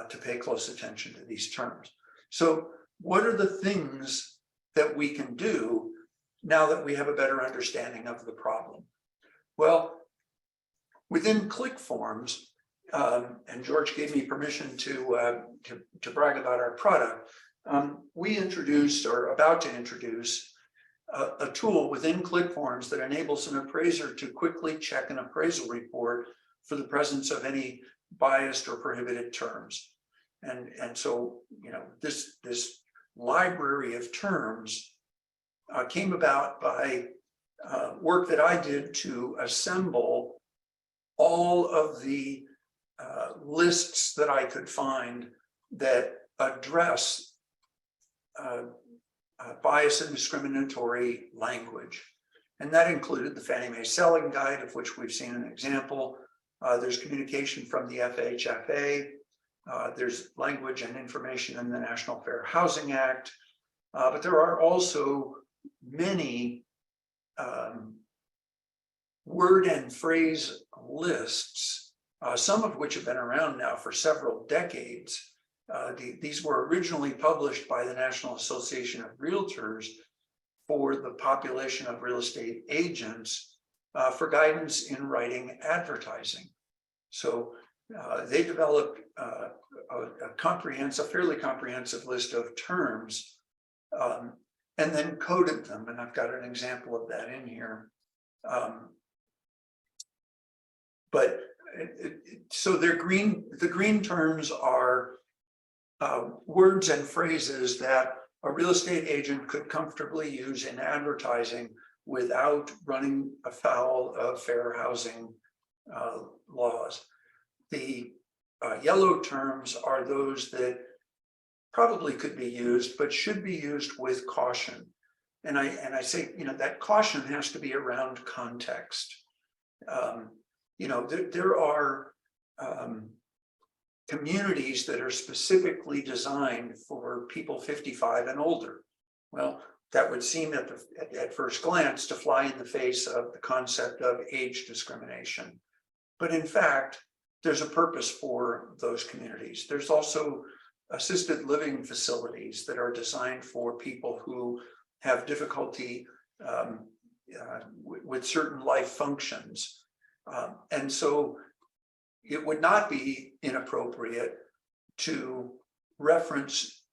to pay close attention to these terms. So what are the things that we can do now that we have a better understanding of the problem? Well, within click forms, and George gave me permission to brag about our product, we introduced, or about to introduce, a tool within click forms that enables an appraiser to quickly check an appraisal report for the presence of any biased or prohibited terms. And so, this library of terms came about by work that I did to assemble all of the lists that I could find that address bias and discriminatory language. And that included the Fannie Mae Selling Guide, of which we've seen an example. There's communication from the FHFA. There's language and information in the National Fair Housing Act. But there are also many word and phrase lists, some of which have been around now for several decades. These were originally published by the National Association of Realtors for the population of real estate agents for guidance in writing advertising. So they developed a fairly comprehensive list of terms and then coded them. And I've got an example of that in here. So the green terms are words and phrases that a real estate agent could comfortably use in advertising without running afoul of fair housing laws. The yellow terms are those that probably could be used, but should be used with caution. And I say, that caution has to be around context. There are communities that are specifically designed for people 55 and older. Well, that would seem at first glance to fly in the face of the concept of age discrimination. But in fact, there's a purpose for those communities. There's also assisted living facilities that are designed for people who have difficulty with certain life functions. And so it would not be inappropriate to reference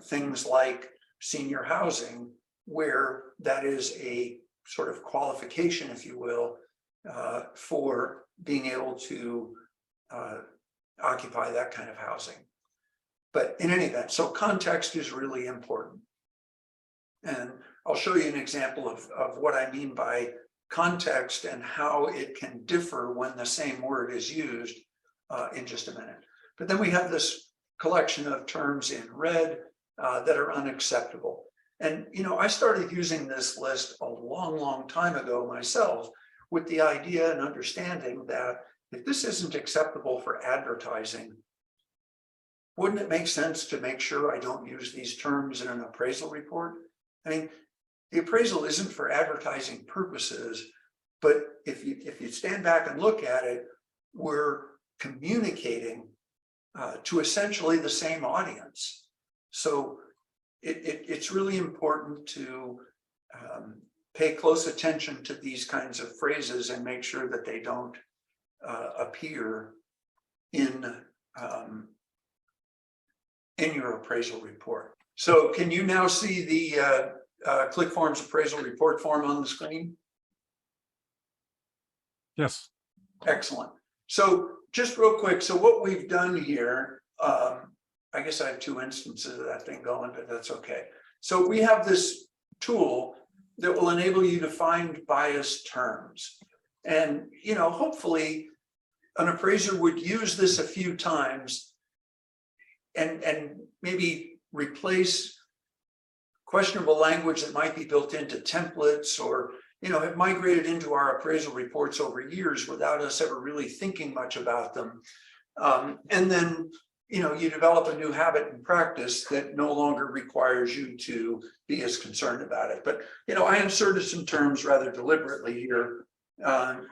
things like senior housing, where that is a sort of qualification, if you will, for being able to occupy that kind of housing. But in any event, so context is really important. And I'll show you an example of what I mean by context and how it can differ when the same word is used in just a minute. But then we have this collection of terms in red that are unacceptable. And, I started using this list a long time ago myself with the idea and understanding that if this isn't acceptable for advertising, wouldn't it make sense to make sure I don't use these terms in an appraisal report? I mean, the appraisal isn't for advertising purposes, but if you stand back and look at it, we're communicating to essentially the same audience. So it's really important to pay close attention to these kinds of phrases and make sure that they don't appear in your appraisal report. So can you now see the ClickForms appraisal report form on the screen? Yes. Excellent. So just real quick, so what we've done here, I guess I have two instances of that thing going, but that's okay. So we have this tool that will enable you to find biased terms. And, you know, hopefully an appraiser would use this a few times and maybe replace questionable language that might be built into templates, or, you know, have migrated into our appraisal reports over years without us ever really thinking much about them. And then, you know, you develop a new habit and practice that no longer requires you to be as concerned about it. But, you know, I inserted some terms rather deliberately here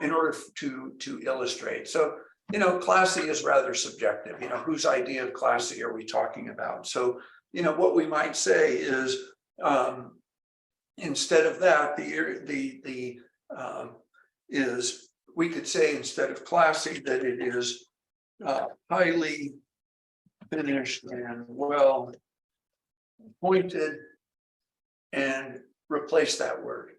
in order to illustrate. So, you know, classy is rather subjective. You know, whose idea of classy are we talking about? So, you know, what we might say is, instead of that, is, we could say instead of classy that it is highly finished and well pointed, and replace that word.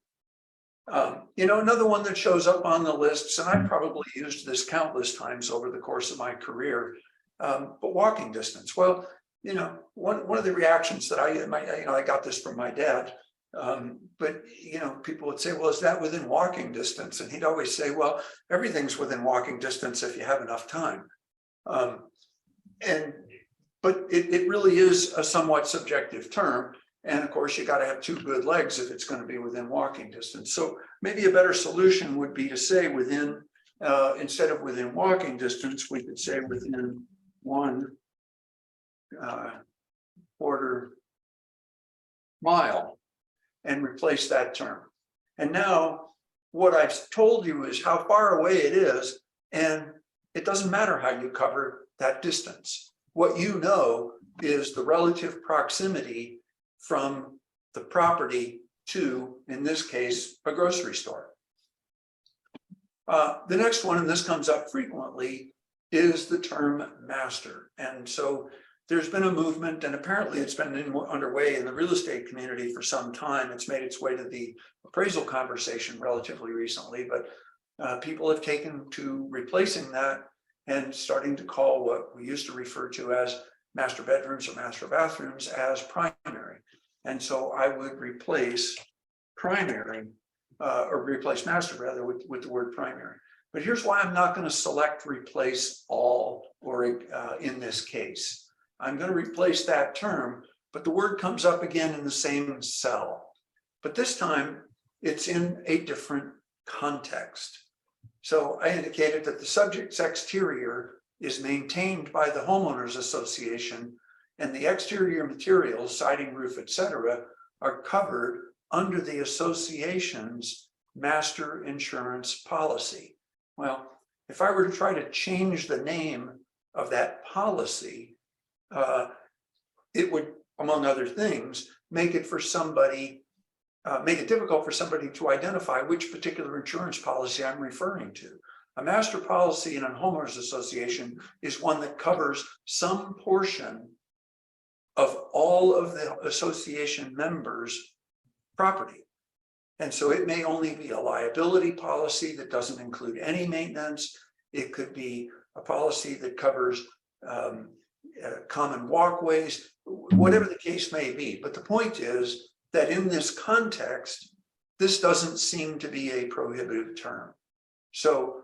You know, another one that shows up on the lists, and I've probably used this countless times over the course of my career, but walking distance. Well, you know, one of the reactions that I got this from my dad, but, you know, people would say, well, is that within walking distance? And he'd always say, well, everything's within walking distance if you have enough time. But it really is a somewhat subjective term. And of course, you got to have two good legs if it's going to be within walking distance. So maybe a better solution would be to say within, instead of within walking distance, we could say within 1/4 mile, and replace that term. And now what I've told you is how far away it is, and it doesn't matter how you cover that distance. What you know is the relative proximity from the property to, in this case, a grocery store. The next one, and this comes up frequently, is the term master. And so there's been a movement, and apparently it's been underway in the real estate community for some time. It's made its way to the appraisal conversation relatively recently, but people have taken to replacing that and starting to call what we used to refer to as master bedrooms or master bathrooms as primary. And so I would replace primary, or replace master rather, with the word primary. But here's why I'm not going to select replace all, or in this case. I'm going to replace that term, but the word comes up again in the same cell. But this time it's in a different context. So I indicated that the subject's exterior is maintained by the homeowners association, and the exterior materials, siding, roof, etc., are covered under the association's master insurance policy. Well, if I were to try to change the name of that policy, it would, among other things, make it difficult for somebody to identify which particular insurance policy I'm referring to. A master policy in a homeowners association is one that covers some portion of all of the association members' property. And so it may only be a liability policy that doesn't include any maintenance. It could be a policy that covers common walkways, whatever the case may be. But the point is that in this context, this doesn't seem to be a prohibitive term. So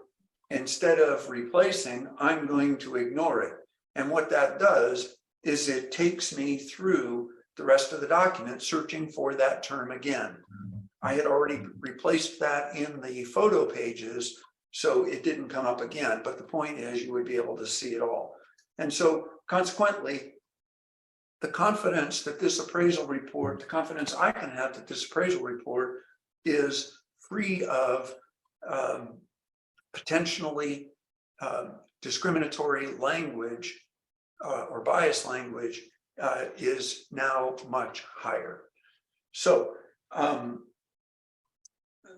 instead of replacing, I'm going to ignore it. And what that does is it takes me through the rest of the document searching for that term again. I had already replaced that in the photo pages, so it didn't come up again. But the point is you would be able to see it all. And so consequently, the confidence that this appraisal report, the confidence I can have that this appraisal report is free of potentially discriminatory language or biased language is now much higher. So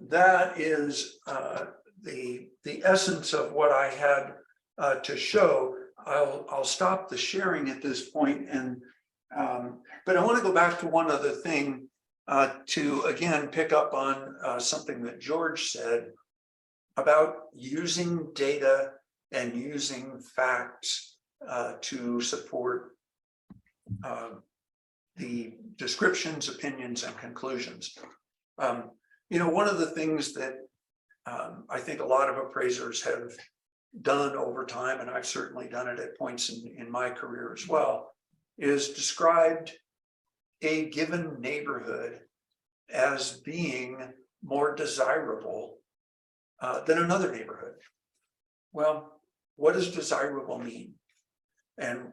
that is the essence of what I had to show. I'll stop the sharing at this point, and but I want to go back to one other thing to again pick up on something that George said about using data and using facts to support the descriptions, opinions, and conclusions. You know, one of the things that I think a lot of appraisers have done over time, and I've certainly done it at points in my career as well, is described a given neighborhood as being more desirable than another neighborhood. Well, what does desirable mean? And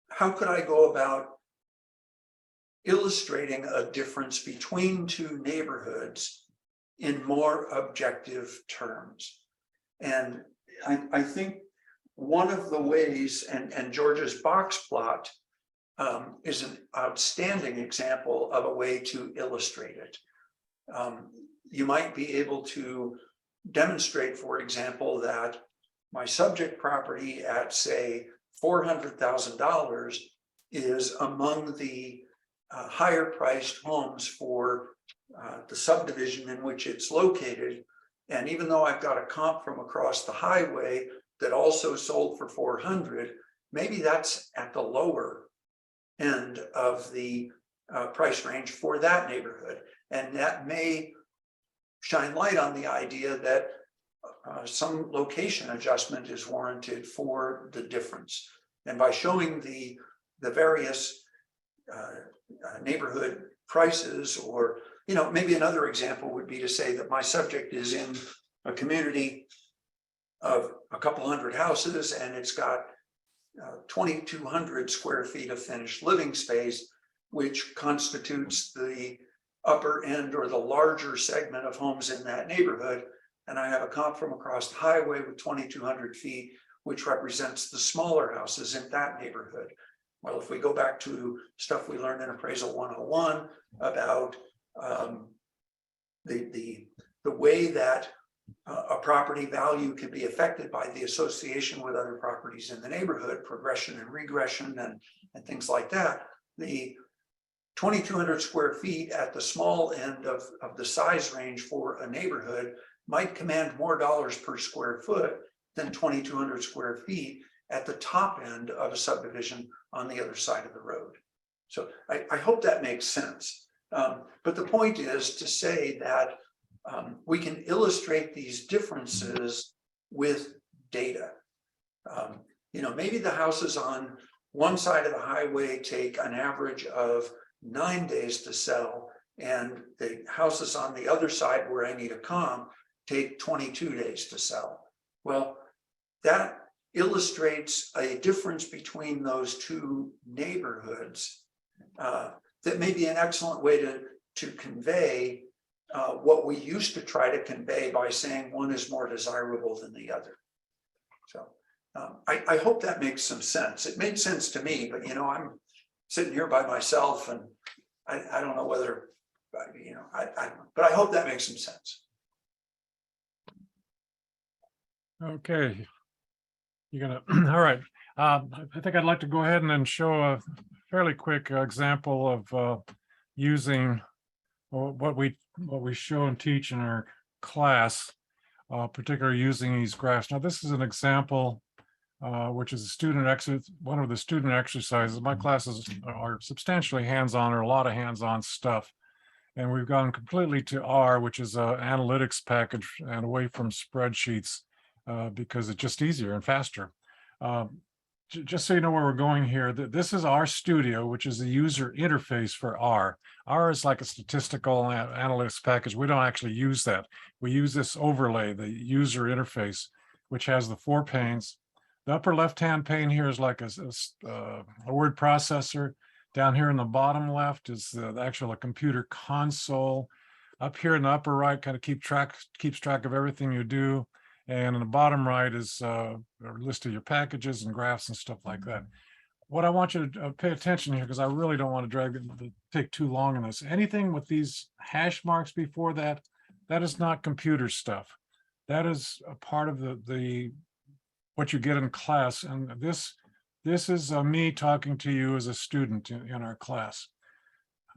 how could I go about illustrating a difference between two neighborhoods in more objective terms? And I think one of the ways, and George's box plot is an outstanding example of a way to illustrate it. You might be able to demonstrate, for example, that my subject property at, say, $400,000 is among the higher priced homes for the subdivision in which it's located. And even though I've got a comp from across the highway that also sold for 400, maybe that's at the lower end of the price range for that neighborhood. And that may shine light on the idea that some location adjustment is warranted for the difference. And by showing the various neighborhood prices, or, you know, maybe another example would be to say that my subject is in a community of a couple hundred houses, and it's got 2,200 square feet of finished living space, which constitutes the upper end or the larger segment of homes in that neighborhood. And I have a comp from across the highway with 2,200 feet, which represents the smaller houses in that neighborhood. Well, if we go back to stuff we learned in Appraisal 101 about the way that a property value can be affected by the association with other properties in the neighborhood, progression and regression and things like that, the 2,200 square feet at the small end of the size range for a neighborhood might command more dollars per square foot than 2,200 square feet at the top end of a subdivision on the other side of the road. So I hope that makes sense. But the point is to say that we can illustrate these differences with data. You know, maybe the houses on one side of the highway take an average of 9 days to sell, and the houses on the other side where I need a comp take 22 days to sell. Well, that illustrates a difference between those two neighborhoods that may be an excellent way to convey what we used to try to convey by saying one is more desirable than the other. So I hope that makes some sense. It made sense to me, but, you know, I'm sitting here by myself, and I don't know whether, you know, I don't know, but I hope that makes some sense. Okay. You're gonna, all right. I think I'd like to go ahead and then show a fairly quick example of using what we show and teach in our class, particularly using these graphs. Now, this is an example, which is a student one of the student exercises. My classes are substantially hands-on, or a lot of hands-on stuff. And we've gone completely to R, which is an analytics package, and away from spreadsheets because it's just easier and faster. Just so you know where we're going here, this is R Studio, which is the user interface for R. R is like a statistical analytics package. We don't actually use that. We use this overlay, the user interface, which has the 4 panes, The upper left-hand pane here is like a word processor. Down here in the bottom left is the actual computer console. Up here in the upper right kind of keeps track of everything you do. And in the bottom right is a list of your packages and graphs and stuff like that. What I want you to pay attention here, because I really don't want to take too long on this. Anything with these hash marks before that, that is not computer stuff. That is a part of the what you get in class. And this is me talking to you as a student in our class.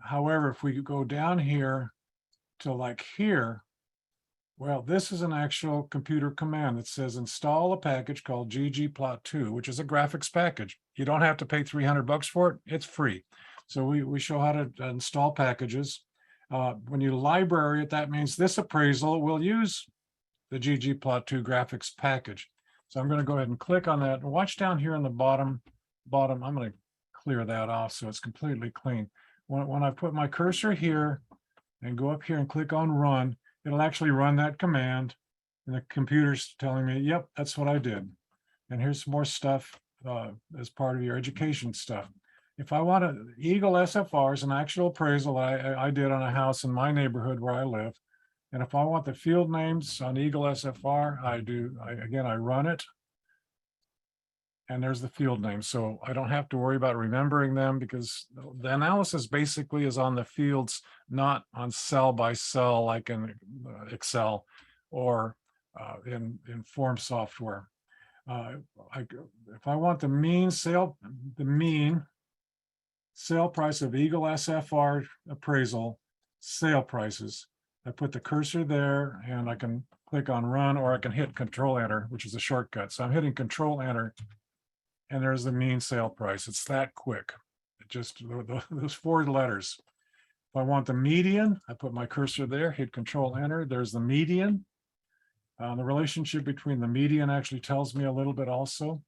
However, if we go down here to like here, well, this is an actual computer command that says install a package called ggplot2, which is a graphics package. You don't have to pay $300 for it. It's free. So we show how to install packages. When you library it, that means this appraisal will use the ggplot2 graphics package. So I'm going to go ahead and click on that. And watch down here in the bottom. I'm going to clear that off so it's completely clean. When I put my cursor here and go up here and click on run, it'll actually run that command. And the computer's telling me, yep, that's what I did. And here's some more stuff as part of your education stuff. If I want to, Eagle SFR is an actual appraisal I did on a house in my neighborhood where I live. And if I want the field names on Eagle SFR, I run it. And there's the field name. So I don't have to worry about remembering them because the analysis basically is on the fields, not on cell by cell like in Excel or in form software. If I want the mean sale price of Eagle SFR appraisal, sale prices, I put the cursor there and I can click on run, or I can hit Control Enter, which is a shortcut. So I'm hitting Control Enter and there's the mean sale price. It's that quick. Just those 4 letters. If I want the median, I put my cursor there, hit Control Enter. There's the median. The relationship between the median actually tells me a little bit also.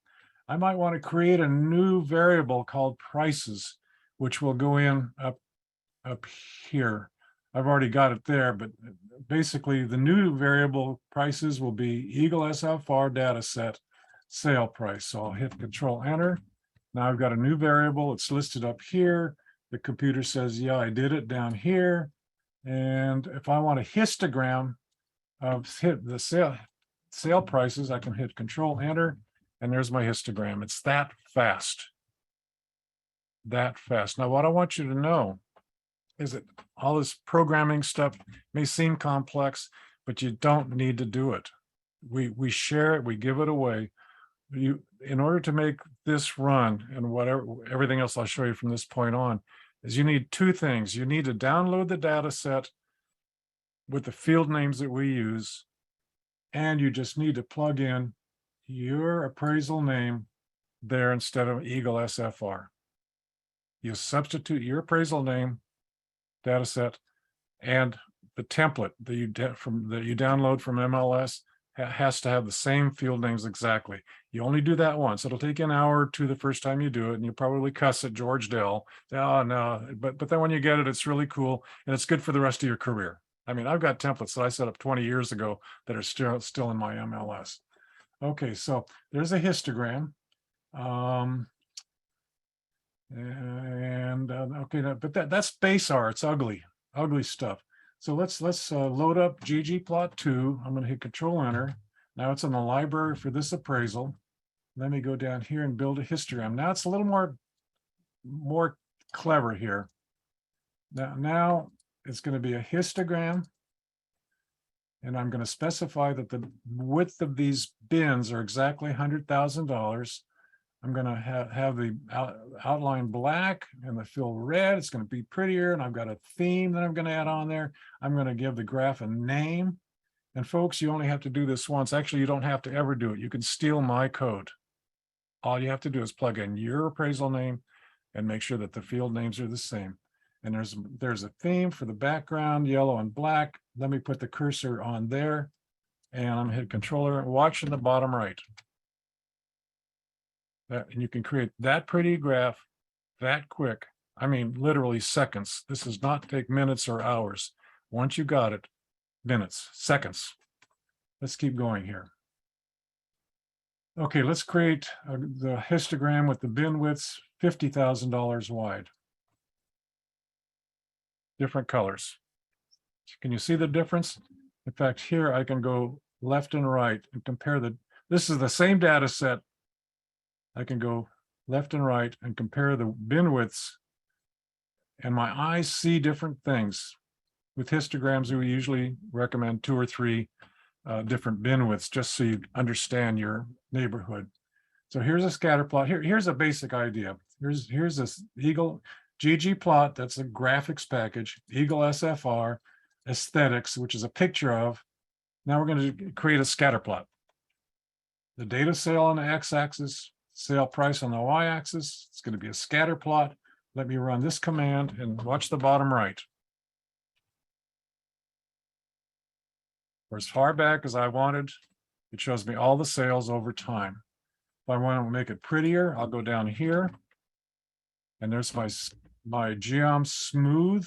I might want to create a new variable called prices, which will go in up here. I've already got it there, but basically the new variable prices will be Eagle SFR data set sale price. So I'll hit Control Enter. Now I've got a new variable. It's listed up here. The computer says, yeah, I did it down here. And if I want a histogram of the sale prices, I can hit Control Enter, and there's my histogram. It's that fast. That fast. Now, what I want you to know is that all this programming stuff may seem complex, but you don't need to do it. We share it, we give it away. In order to make this run and everything else I'll show you from this point on, is you need 2 things. You need to download the data set with the field names that we use, and you just need to plug in your appraisal name there instead of Eagle SFR. You substitute your appraisal name, data set, and the template that you download from MLS has to have the same field names exactly. You only do that once. It'll take you an hour or 2 the first time you do it, and you probably cuss at George Dell. Oh no, but then when you get it, it's really cool, and it's good for the rest of your career. I mean, I've got templates that I set up 20 years ago that are still in my MLS. Okay, so there's a histogram. Okay, but that's base R. It's ugly stuff. So let's load up ggplot2. I'm going to hit Control Enter. Now it's in the library for this appraisal. Let me go down here and build a histogram. Now it's a little more clever here. Now it's going to be a histogram, and I'm going to specify that the width of these bins are exactly $100,000. I'm going to have the outline black and the fill red. It's going to be prettier, and I've got a theme that I'm going to add on there. I'm going to give the graph a name. And folks, you only have to do this once. Actually, you don't have to ever do it. You can steal my code. All you have to do is plug in your appraisal name and make sure that the field names are the same. And there's a theme for the background, yellow and black. Let me put the cursor on there, and I'm going to hit Controller and watch in the bottom right. And you can create that pretty graph that quick. I mean, literally seconds. This does not take minutes or hours. Once you got it, minutes, seconds. Let's keep going here. Okay, let's create the histogram with the bin widths, $50,000 wide. Different colors. Can you see the difference? In fact, here I can go left and right and compare this is the same data set. I can go left and right and compare the bin widths, and my eyes see different things. With histograms, we usually recommend 2 or 3 different bin widths, just so you understand your neighborhood. So here's a scatter plot. Here's a basic idea. Here's this Eagle ggplot. That's a graphics package. Eagle SFR, aesthetics, which is a picture of. Now we're going to create a scatter plot. The data sale on the x-axis, sale price on the y-axis. It's going to be a scatter plot. Let me run this command and watch the bottom right. For as far back as I wanted, it shows me all the sales over time. If I want to make it prettier, I'll go down here. And there's my Geom Smooth,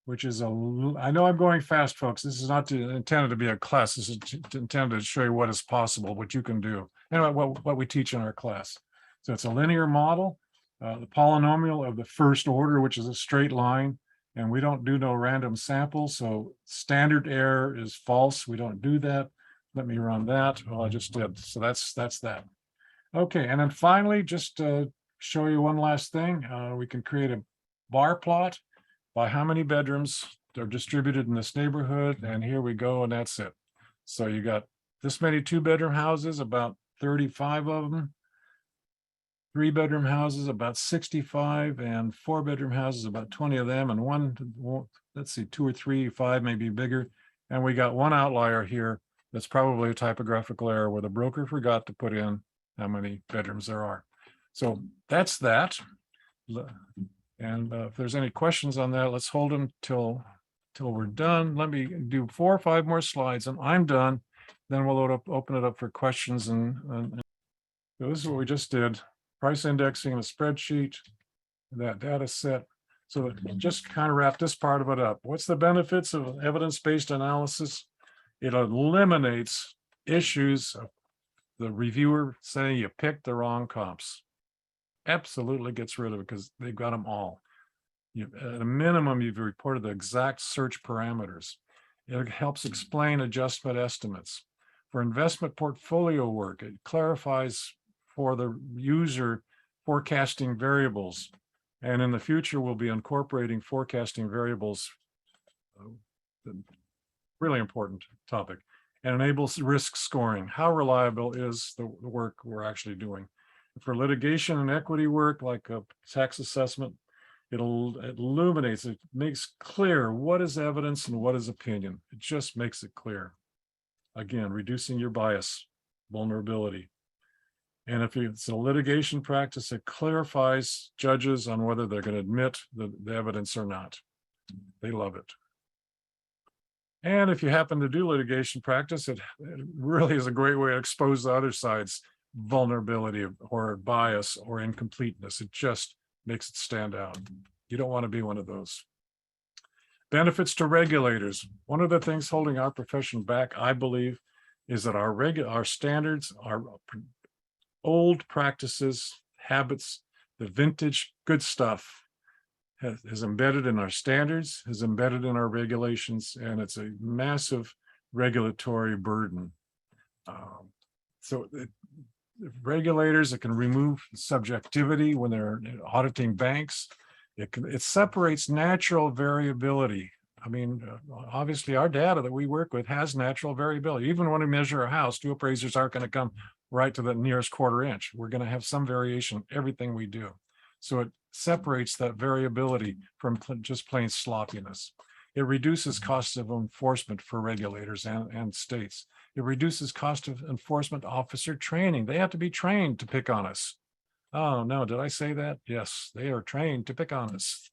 which is I know I'm going fast, folks. This is not intended to be a class. This is intended to show you what is possible, what you can do, and what we teach in our class. So it's a linear model, the polynomial of the first order, which is a straight line. And we don't do no random samples. So standard error is false. We don't do that. Let me run that. Well, I just did. So that's that. Okay, and then finally, just to show you one last thing, we can create a bar plot by how many bedrooms are distributed in this neighborhood, and here we go, and that's it. So you got this many 2-bedroom houses, about 35 of them, 3-bedroom houses, about 65, and 4-bedroom houses, about 20 of them, and one, let's see, 2 or 3, 5 maybe bigger, and we got one outlier here that's probably a typographical error where the broker forgot to put in how many bedrooms there are. So that's that. And if there's any questions on that, let's hold them till we're done. Let me do 4 or 5 more slides and I'm done. Then we'll open it up for questions. And so this is what we just did. Price indexing in a spreadsheet, that data set. So just kind of wrap this part of it up. What's the benefits of evidence-based analysis? It eliminates issues of the reviewer saying you picked the wrong comps. Absolutely gets rid of it because they've got them all. At a minimum, you've reported the exact search parameters. It helps explain adjustment estimates. For investment portfolio work, it clarifies for the user forecasting variables. And in the future, we'll be incorporating forecasting variables. Really important topic. And enables risk scoring. How reliable is the work we're actually doing? For litigation and equity work, like a tax assessment, it illuminates, it makes clear what is evidence and what is opinion. It just makes it clear. Again, reducing your bias, vulnerability. And if it's a litigation practice, it clarifies judges on whether they're going to admit the evidence or not. They love it. And if you happen to do litigation practice, it really is a great way to expose the other side's vulnerability or bias or incompleteness. It just makes it stand out. You don't want to be one of those. Benefits to regulators. One of the things holding our profession back, I believe, is that our standards, our old practices, habits, the vintage good stuff is embedded in our standards, is embedded in our regulations, and it's a massive regulatory burden. So regulators, it can remove subjectivity when they're auditing banks. It separates natural variability. I mean, obviously our data that we work with has natural variability. Even when we measure a house, 2 appraisers aren't going to come right to the nearest 1/4 inch. We're going to have some variation in everything we do. So it separates that variability from just plain sloppiness. It reduces costs of enforcement for regulators and states. It reduces cost of enforcement officer training. They have to be trained to pick on us. Oh, no, did I say that? Yes, they are trained to pick on us.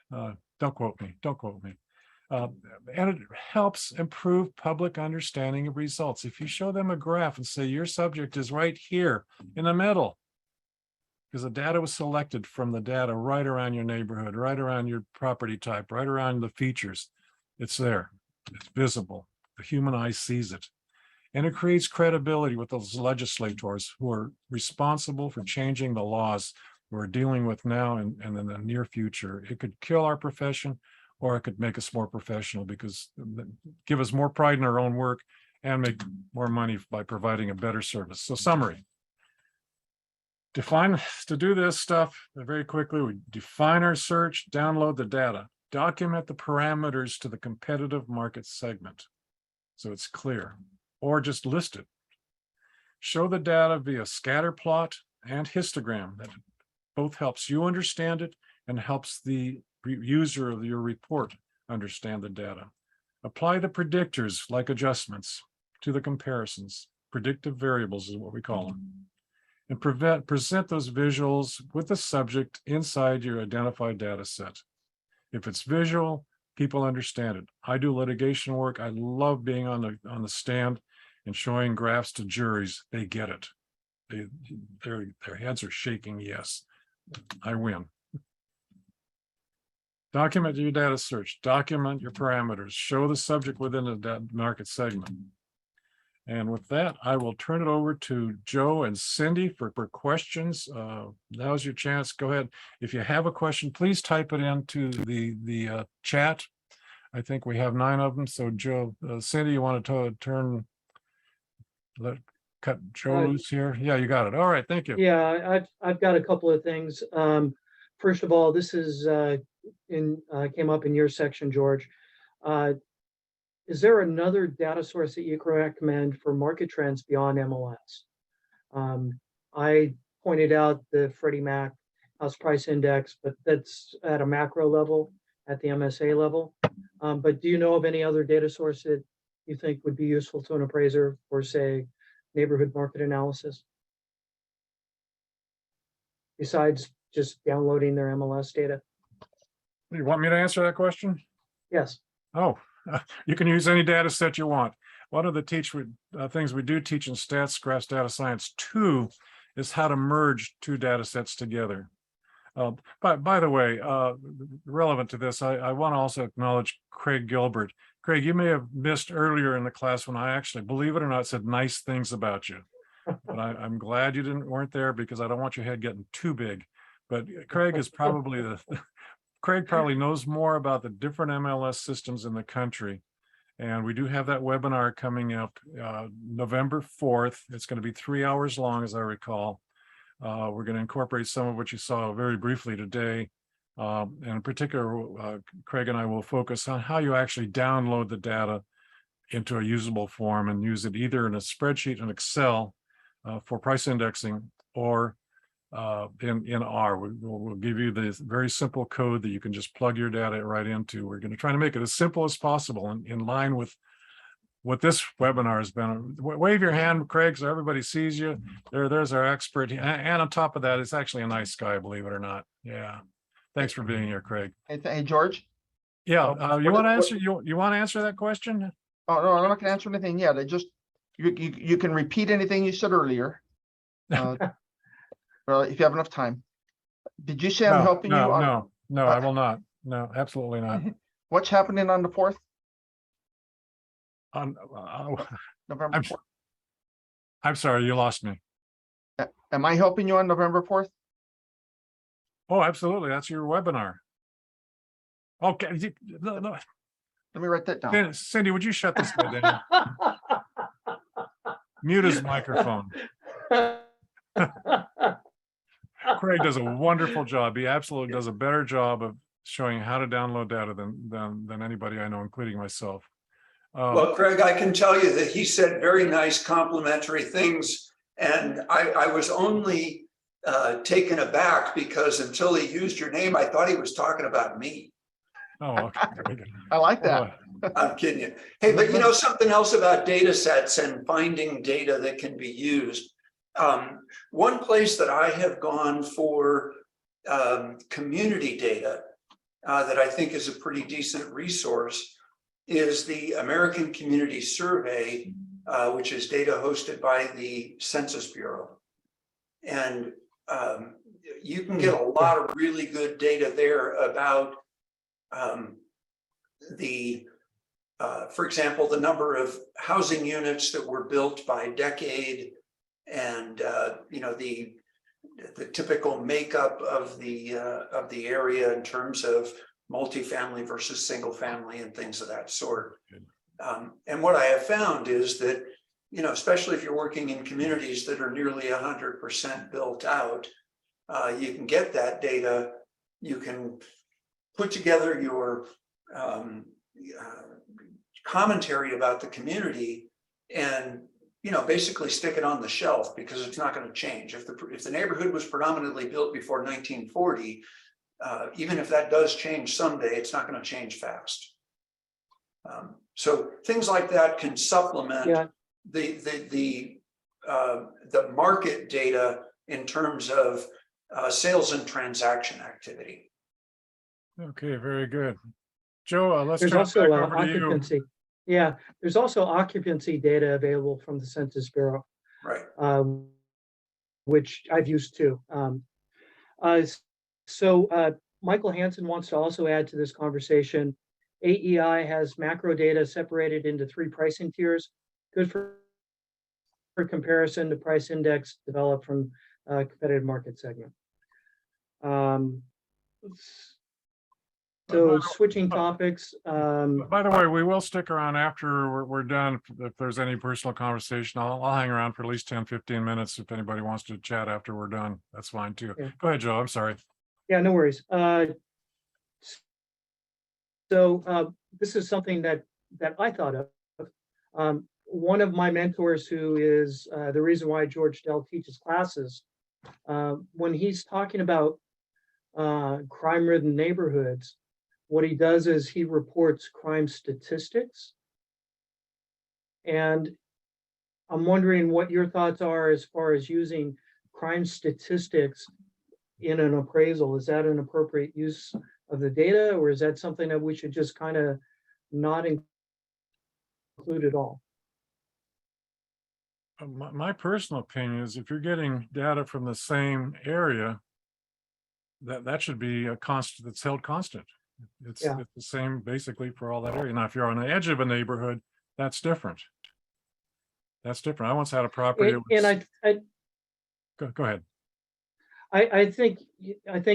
Don't quote me, don't quote me. And it helps improve public understanding of results. If you show them a graph and say your subject is right here in the middle, because the data was selected from the data right around your neighborhood, right around your property type, right around the features. It's there, it's visible. The human eye sees it. And it creates credibility with those legislators who are responsible for changing the laws we're dealing with now and in the near future. It could kill our profession, or it could make us more professional, because give us more pride in our own work and make more money by providing a better service. So summary. To do this stuff very quickly, we define our search, download the data, document the parameters to the competitive market segment so it's clear, or just list it. Show the data via scatter plot and histogram. That both helps you understand it and helps the user of your report understand the data. Apply the predictors, like adjustments, to the comparisons. Predictive variables is what we call them. And present those visuals with the subject inside your identified data set. If it's visual, people understand it. I do litigation work. I love being on the stand and showing graphs to juries. They get it. Their heads are shaking. Yes, I win. Document your data search. Document your parameters. Show the subject within the market segment. And with that, I will turn it over to Joe and Cindy for questions. Now's your chance. Go ahead. If you have a question, please type it into the chat. I think we have 9 of them. So Joe, Cindy, you want to cut Joe loose here? Yeah, you got it. All right, thank you. Yeah, I've got a couple of things. First of all, this is came up in your section, George. Is there another data source that you can recommend for market trends beyond MLS? I pointed out the Freddie Mac House Price Index, but that's at a macro level, at the MSA level. But do you know of any other data source that you think would be useful to an appraiser for, say, neighborhood market analysis, besides just downloading their MLS data? You want me to answer that question? Yes. Oh, you can use any data set you want. One of the things we do teach in Stats, Graphs, Data Science 2 is how to merge 2 data sets together. By the way, relevant to this, I want to also acknowledge Craig Gilbert. Craig, you may have missed earlier in the class when I actually, believe it or not, said nice things about you. But I'm glad you weren't there, because I don't want your head getting too big. But Craig is probably Craig probably knows more about the different MLS systems in the country. And we do have that webinar coming up November 4th. It's going to be 3 hours long, as I recall. We're going to incorporate some of what you saw very briefly today. And in particular, Craig and I will focus on how you actually download the data into a usable form and use it either in a spreadsheet in Excel for price indexing, or in R. We'll give you the very simple code that you can just plug your data right into. We're going to try to make it as simple as possible, and in line with what this webinar has been. Wave your hand, Craig, so everybody sees you. There's our expert. And on top of that, it's actually a nice guy, believe it or not. Yeah. Thanks for being here, Craig. Hey, George. Yeah. You want to answer? You want to answer that question? Oh no, I'm not going to answer anything yet. You can repeat anything you said earlier. If you have enough time. Did you say I'm helping you? No, I will not. No, absolutely not. What's happening on the 4th? November 4th. I'm sorry, you lost me. Am I helping you on November 4th? Oh, absolutely. That's your webinar. Okay. No. Let me write that down. Cindy, would you shut this guy down? Mute his microphone. Craig does a wonderful job. He absolutely does a better job of showing how to download data than anybody I know, including myself. Well, Craig, I can tell you that he said very nice complimentary things, and I was only taken aback because until he used your name, I thought he was talking about me. Oh, okay. I like that. I'm kidding you. Hey, but you know something else about data sets and finding data that can be used. One place that I have gone for community data that I think is a pretty decent resource is the American Community Survey, which is data hosted by the Census Bureau. And you can get a lot of really good data there about the for example, the number of housing units that were built by decade, and the typical makeup of the area in terms of multifamily versus single family and things of that sort. And what I have found is that, especially if you're working in communities that are nearly 100% built out, you can get that data. You can put together your commentary about the community and basically stick it on the shelf, because it's not going to change. If the neighborhood was predominantly built before 1940, even if that does change someday, it's not going to change fast. So things like that can supplement the market data in terms of sales and transaction activity. Okay, very good. Joe, let's There's turn it also back over to you. occupancy. Yeah, there's also occupancy data available from the Census Bureau, Right. which I've used too. So Michael Hansen wants to also add to this conversation. AEI has macro data separated into 3 pricing tiers, good for comparison to price index developed from a competitive market segment. So switching topics. By the way, we will stick around after we're done. If there's any personal conversation, I'll hang around for at least 10, 15 minutes. If anybody wants to chat after we're done, that's fine too. Yeah. Go ahead, Joe. I'm sorry. Yeah, no worries. So this is something that I thought of. One of my mentors, who is the reason why George Dell teaches classes, when he's talking about crime-ridden neighborhoods, what he does is he reports crime statistics. And I'm wondering what your thoughts are as far as using crime statistics in an appraisal. Is that an appropriate use of the data, or is that something that we should just kind of not include at all? My personal opinion is if you're getting data from the same area, that should be a constant that's held constant. It's the same basically for all that area. Now, if you're on the edge of a neighborhood, that's different. That's different. I once had a property. Go ahead. I think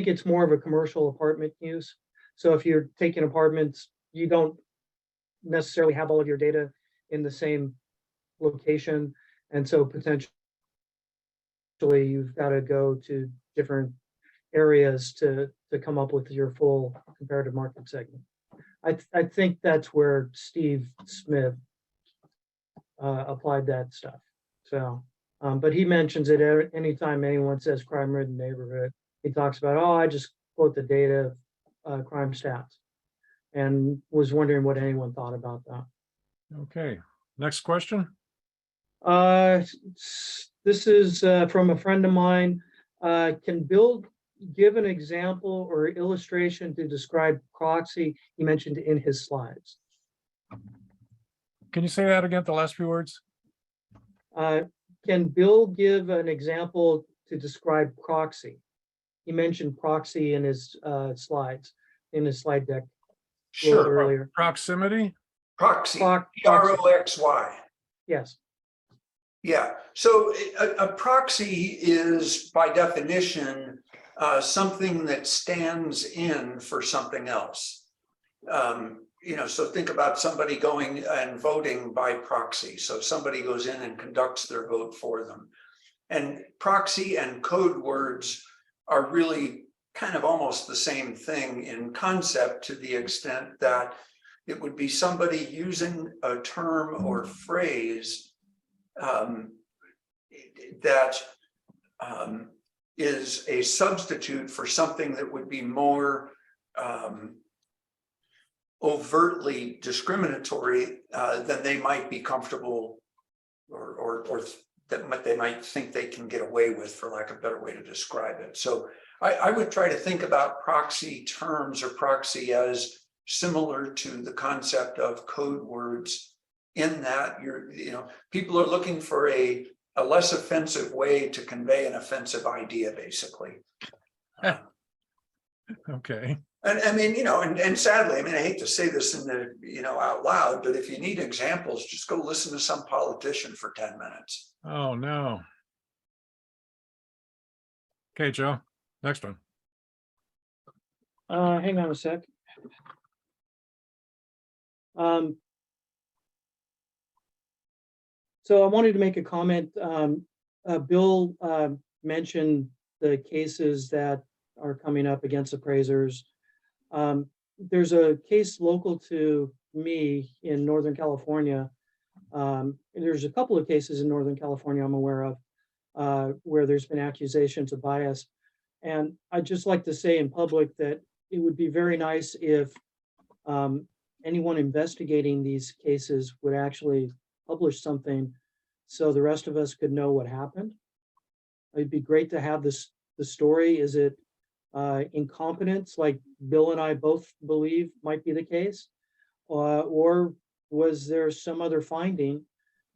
it's more of a commercial apartment use. So if you're taking apartments, you don't necessarily have all of your data in the same location. And so potentially you've got to go to different areas to come up with your full comparative market segment. I think that's where Steve Smith applied that stuff. So, but he mentions it anytime anyone says crime-ridden neighborhood. He talks about, oh, I just quote the data, crime stats, and was wondering what anyone thought about that. Okay, next question. This is from a friend of mine. Can Bill give an example or illustration to describe proxy he mentioned in his slides? Can you say that again, the last few words? Can Bill give an example to describe proxy? He mentioned proxy in his slides, in his slide deck. Sure. Earlier. Proximity? Proxy. Proxy. PROXY. Yes. Yeah. So a proxy is, by definition, something that stands in for something else. So think about somebody going and voting by proxy. So somebody goes in and conducts their vote for them. And proxy and code words are really kind of almost the same thing in concept, to the extent that it would be somebody using a term or phrase that is a substitute for something that would be more overtly discriminatory than they might be comfortable or that they might think they can get away with, for lack of a better way to describe it. So I would try to think about proxy terms or proxy as similar to the concept of code words, in that people are looking for a less offensive way to convey an offensive idea, basically. Okay. And I mean, and sadly, I mean, I hate to say this in the, out loud, but if you need examples, just go listen to some politician for 10 minutes. Oh, no. Okay, Joe, next one. Hang on a sec. So I wanted to make a comment. Bill mentioned the cases that are coming up against appraisers. There's a case local to me in Northern California. There's a couple of cases in Northern California I'm aware of where there's been accusations of bias. And I'd just like to say in public that it would be very nice if anyone investigating these cases would actually publish something so the rest of us could know what happened. It'd be great to have the story. Is it incompetence, like Bill and I both believe might be the case? Or was there some other finding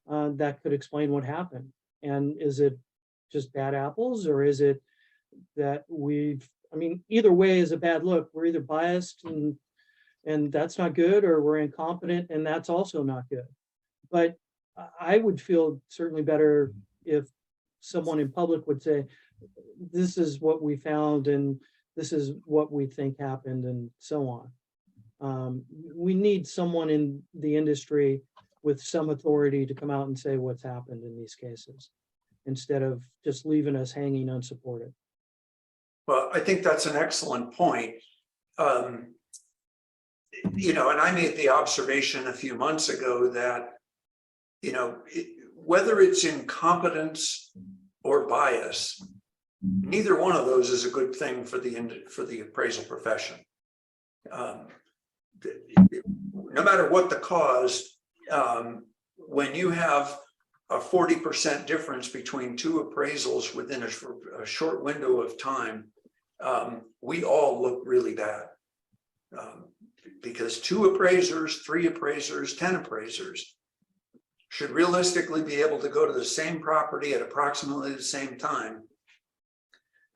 that could explain what happened? And is it just bad apples, or is it that I mean, either way is a bad look. We're either biased and that's not good, or we're incompetent and that's also not good. But I would feel certainly better if someone in public would say, this is what we found and this is what we think happened and so on. We need someone in the industry with some authority to come out and say what's happened in these cases, instead of just leaving us hanging unsupported. Well, I think that's an excellent point. And I made the observation a few months ago that, whether it's incompetence or bias, neither one of those is a good thing for the appraisal profession. No matter what the cause, when you have a 40% difference between two appraisals within a short window of time, we all look really bad. Because 2 appraisers, 3 appraisers, 10 appraisers should realistically be able to go to the same property at approximately the same time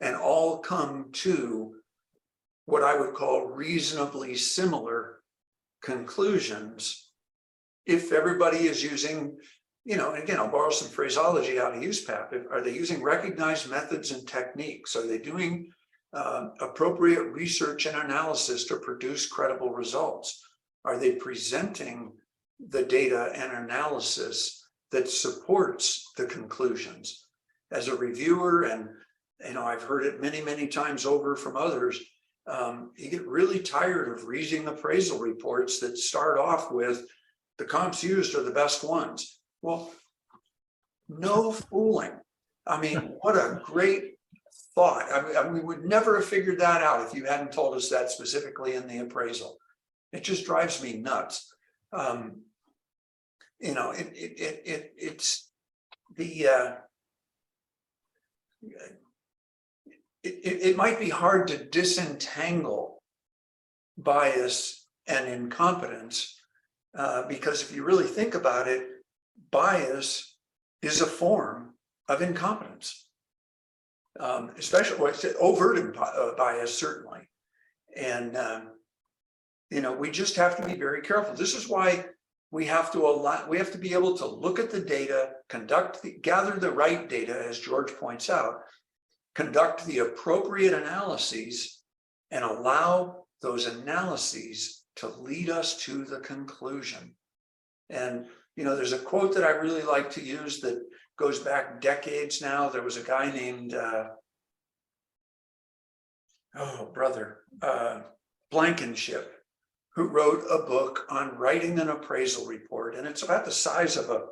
and all come to what I would call reasonably similar conclusions if everybody is using, and again, I'll borrow some phraseology out of USPAP. Are they using recognized methods and techniques? Are they doing appropriate research and analysis to produce credible results? Are they presenting the data and analysis that supports the conclusions? As a reviewer, and I've heard it many, many times over from others, you get really tired of reading appraisal reports that start off with the comps used are the best ones. Well, no fooling. I mean, what a great thought. I mean, we would never have figured that out if you hadn't told us that specifically in the appraisal. It just drives me nuts. It's the it might be hard to disentangle bias and incompetence, because if you really think about it, bias is a form of incompetence, especially overt bias, certainly. And we just have to be very careful. This is why we have to be able to look at the data, gather the right data, as George points out, conduct the appropriate analyses, and allow those analyses to lead us to the conclusion. And there's a quote that I really like to use that goes back decades now. There was a guy named Blankenship, who wrote a book on writing an appraisal report, and it's about the size of a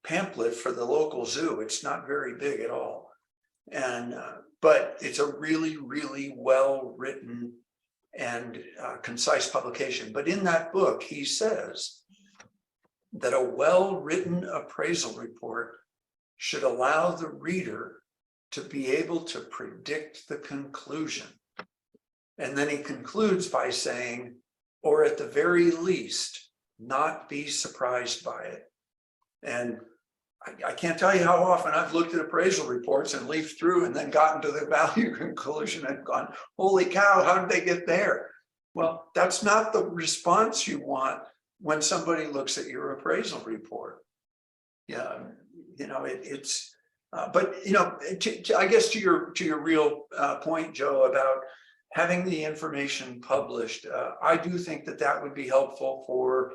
pamphlet for the local zoo. It's not very big at all. And but it's a really, really well written and concise publication. But in that book, he says that a well-written appraisal report should allow the reader to be able to predict the conclusion. And then he concludes by saying, or at the very least, not be surprised by it. And I can't tell you how often I've looked at appraisal reports and leafed through and then gotten to the value conclusion and gone, holy cow, how did they get there? Well, that's not the response you want when somebody looks at your appraisal report. Yeah, but I guess to your real point, Joe, about having the information published, I do think that would be helpful for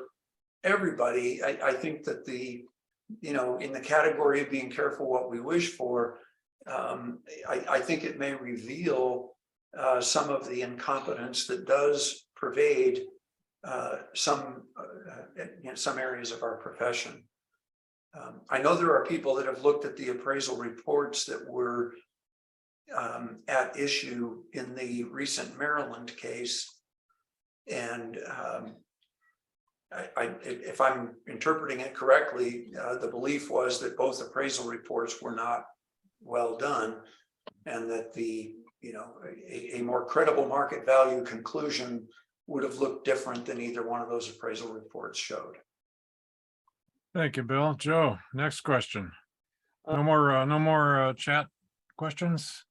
everybody. I think that in the category of being careful what we wish for, I think it may reveal some of the incompetence that does pervade some areas of our profession. I know there are people that have looked at the appraisal reports that were at issue in the recent Maryland case, and if I'm interpreting it correctly, the belief was that both appraisal reports were not well done, and that a more credible market value conclusion would have looked different than either one of those appraisal reports showed. Thank you, Bill. Joe, next question. Uh, No more chat questions?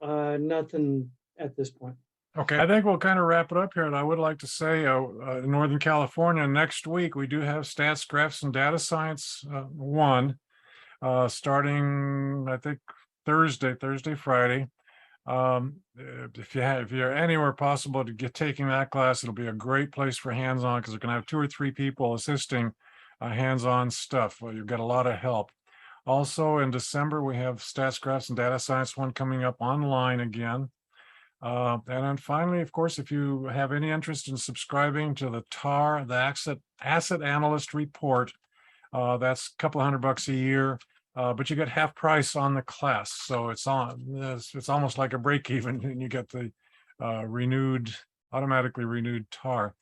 Nothing at this point. Okay, I think we'll kind of wrap it up here. And I would like to say, in Northern California, next week, we do have Stats, Graphs, and Data Science 1, starting, I think, Thursday, Friday. If you're anywhere possible to get taking that class, it'll be a great place for hands-on, because we're going to have 2 or 3 people assisting hands-on stuff. Well, you've got a lot of help. Also in December, we have Stats, Graphs, and Data Science 1 coming up online again. And then finally, of course, if you have any interest in subscribing to the TAR, the Asset Analyst Report, that's a couple $100 a year, but you get half price on the class. So it's almost like a break even, and you get the automatically renewed TAR.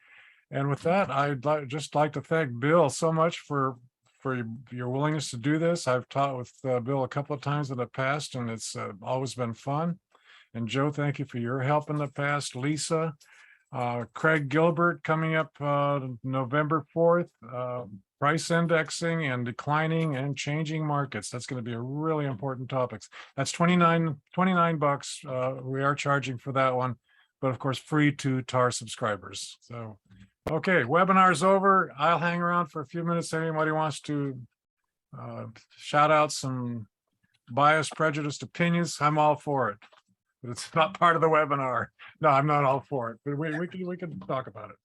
And with that, I'd just like to thank Bill so much for your willingness to do this. I've taught with Bill a couple of times in the past, and it's always been fun. And Joe, thank you for your help in the past. Lisa, Craig Gilbert coming up November 4th, price indexing and declining and changing markets. That's going to be a really important topic. That's $29. We are charging for that one, but of course, free to TAR subscribers. So, okay, webinar's over. I'll hang around for a few minutes. Anybody wants to shout out some biased, prejudiced opinions, I'm all for it. But it's not part of the webinar. No, I'm not all for it, but we can talk about it.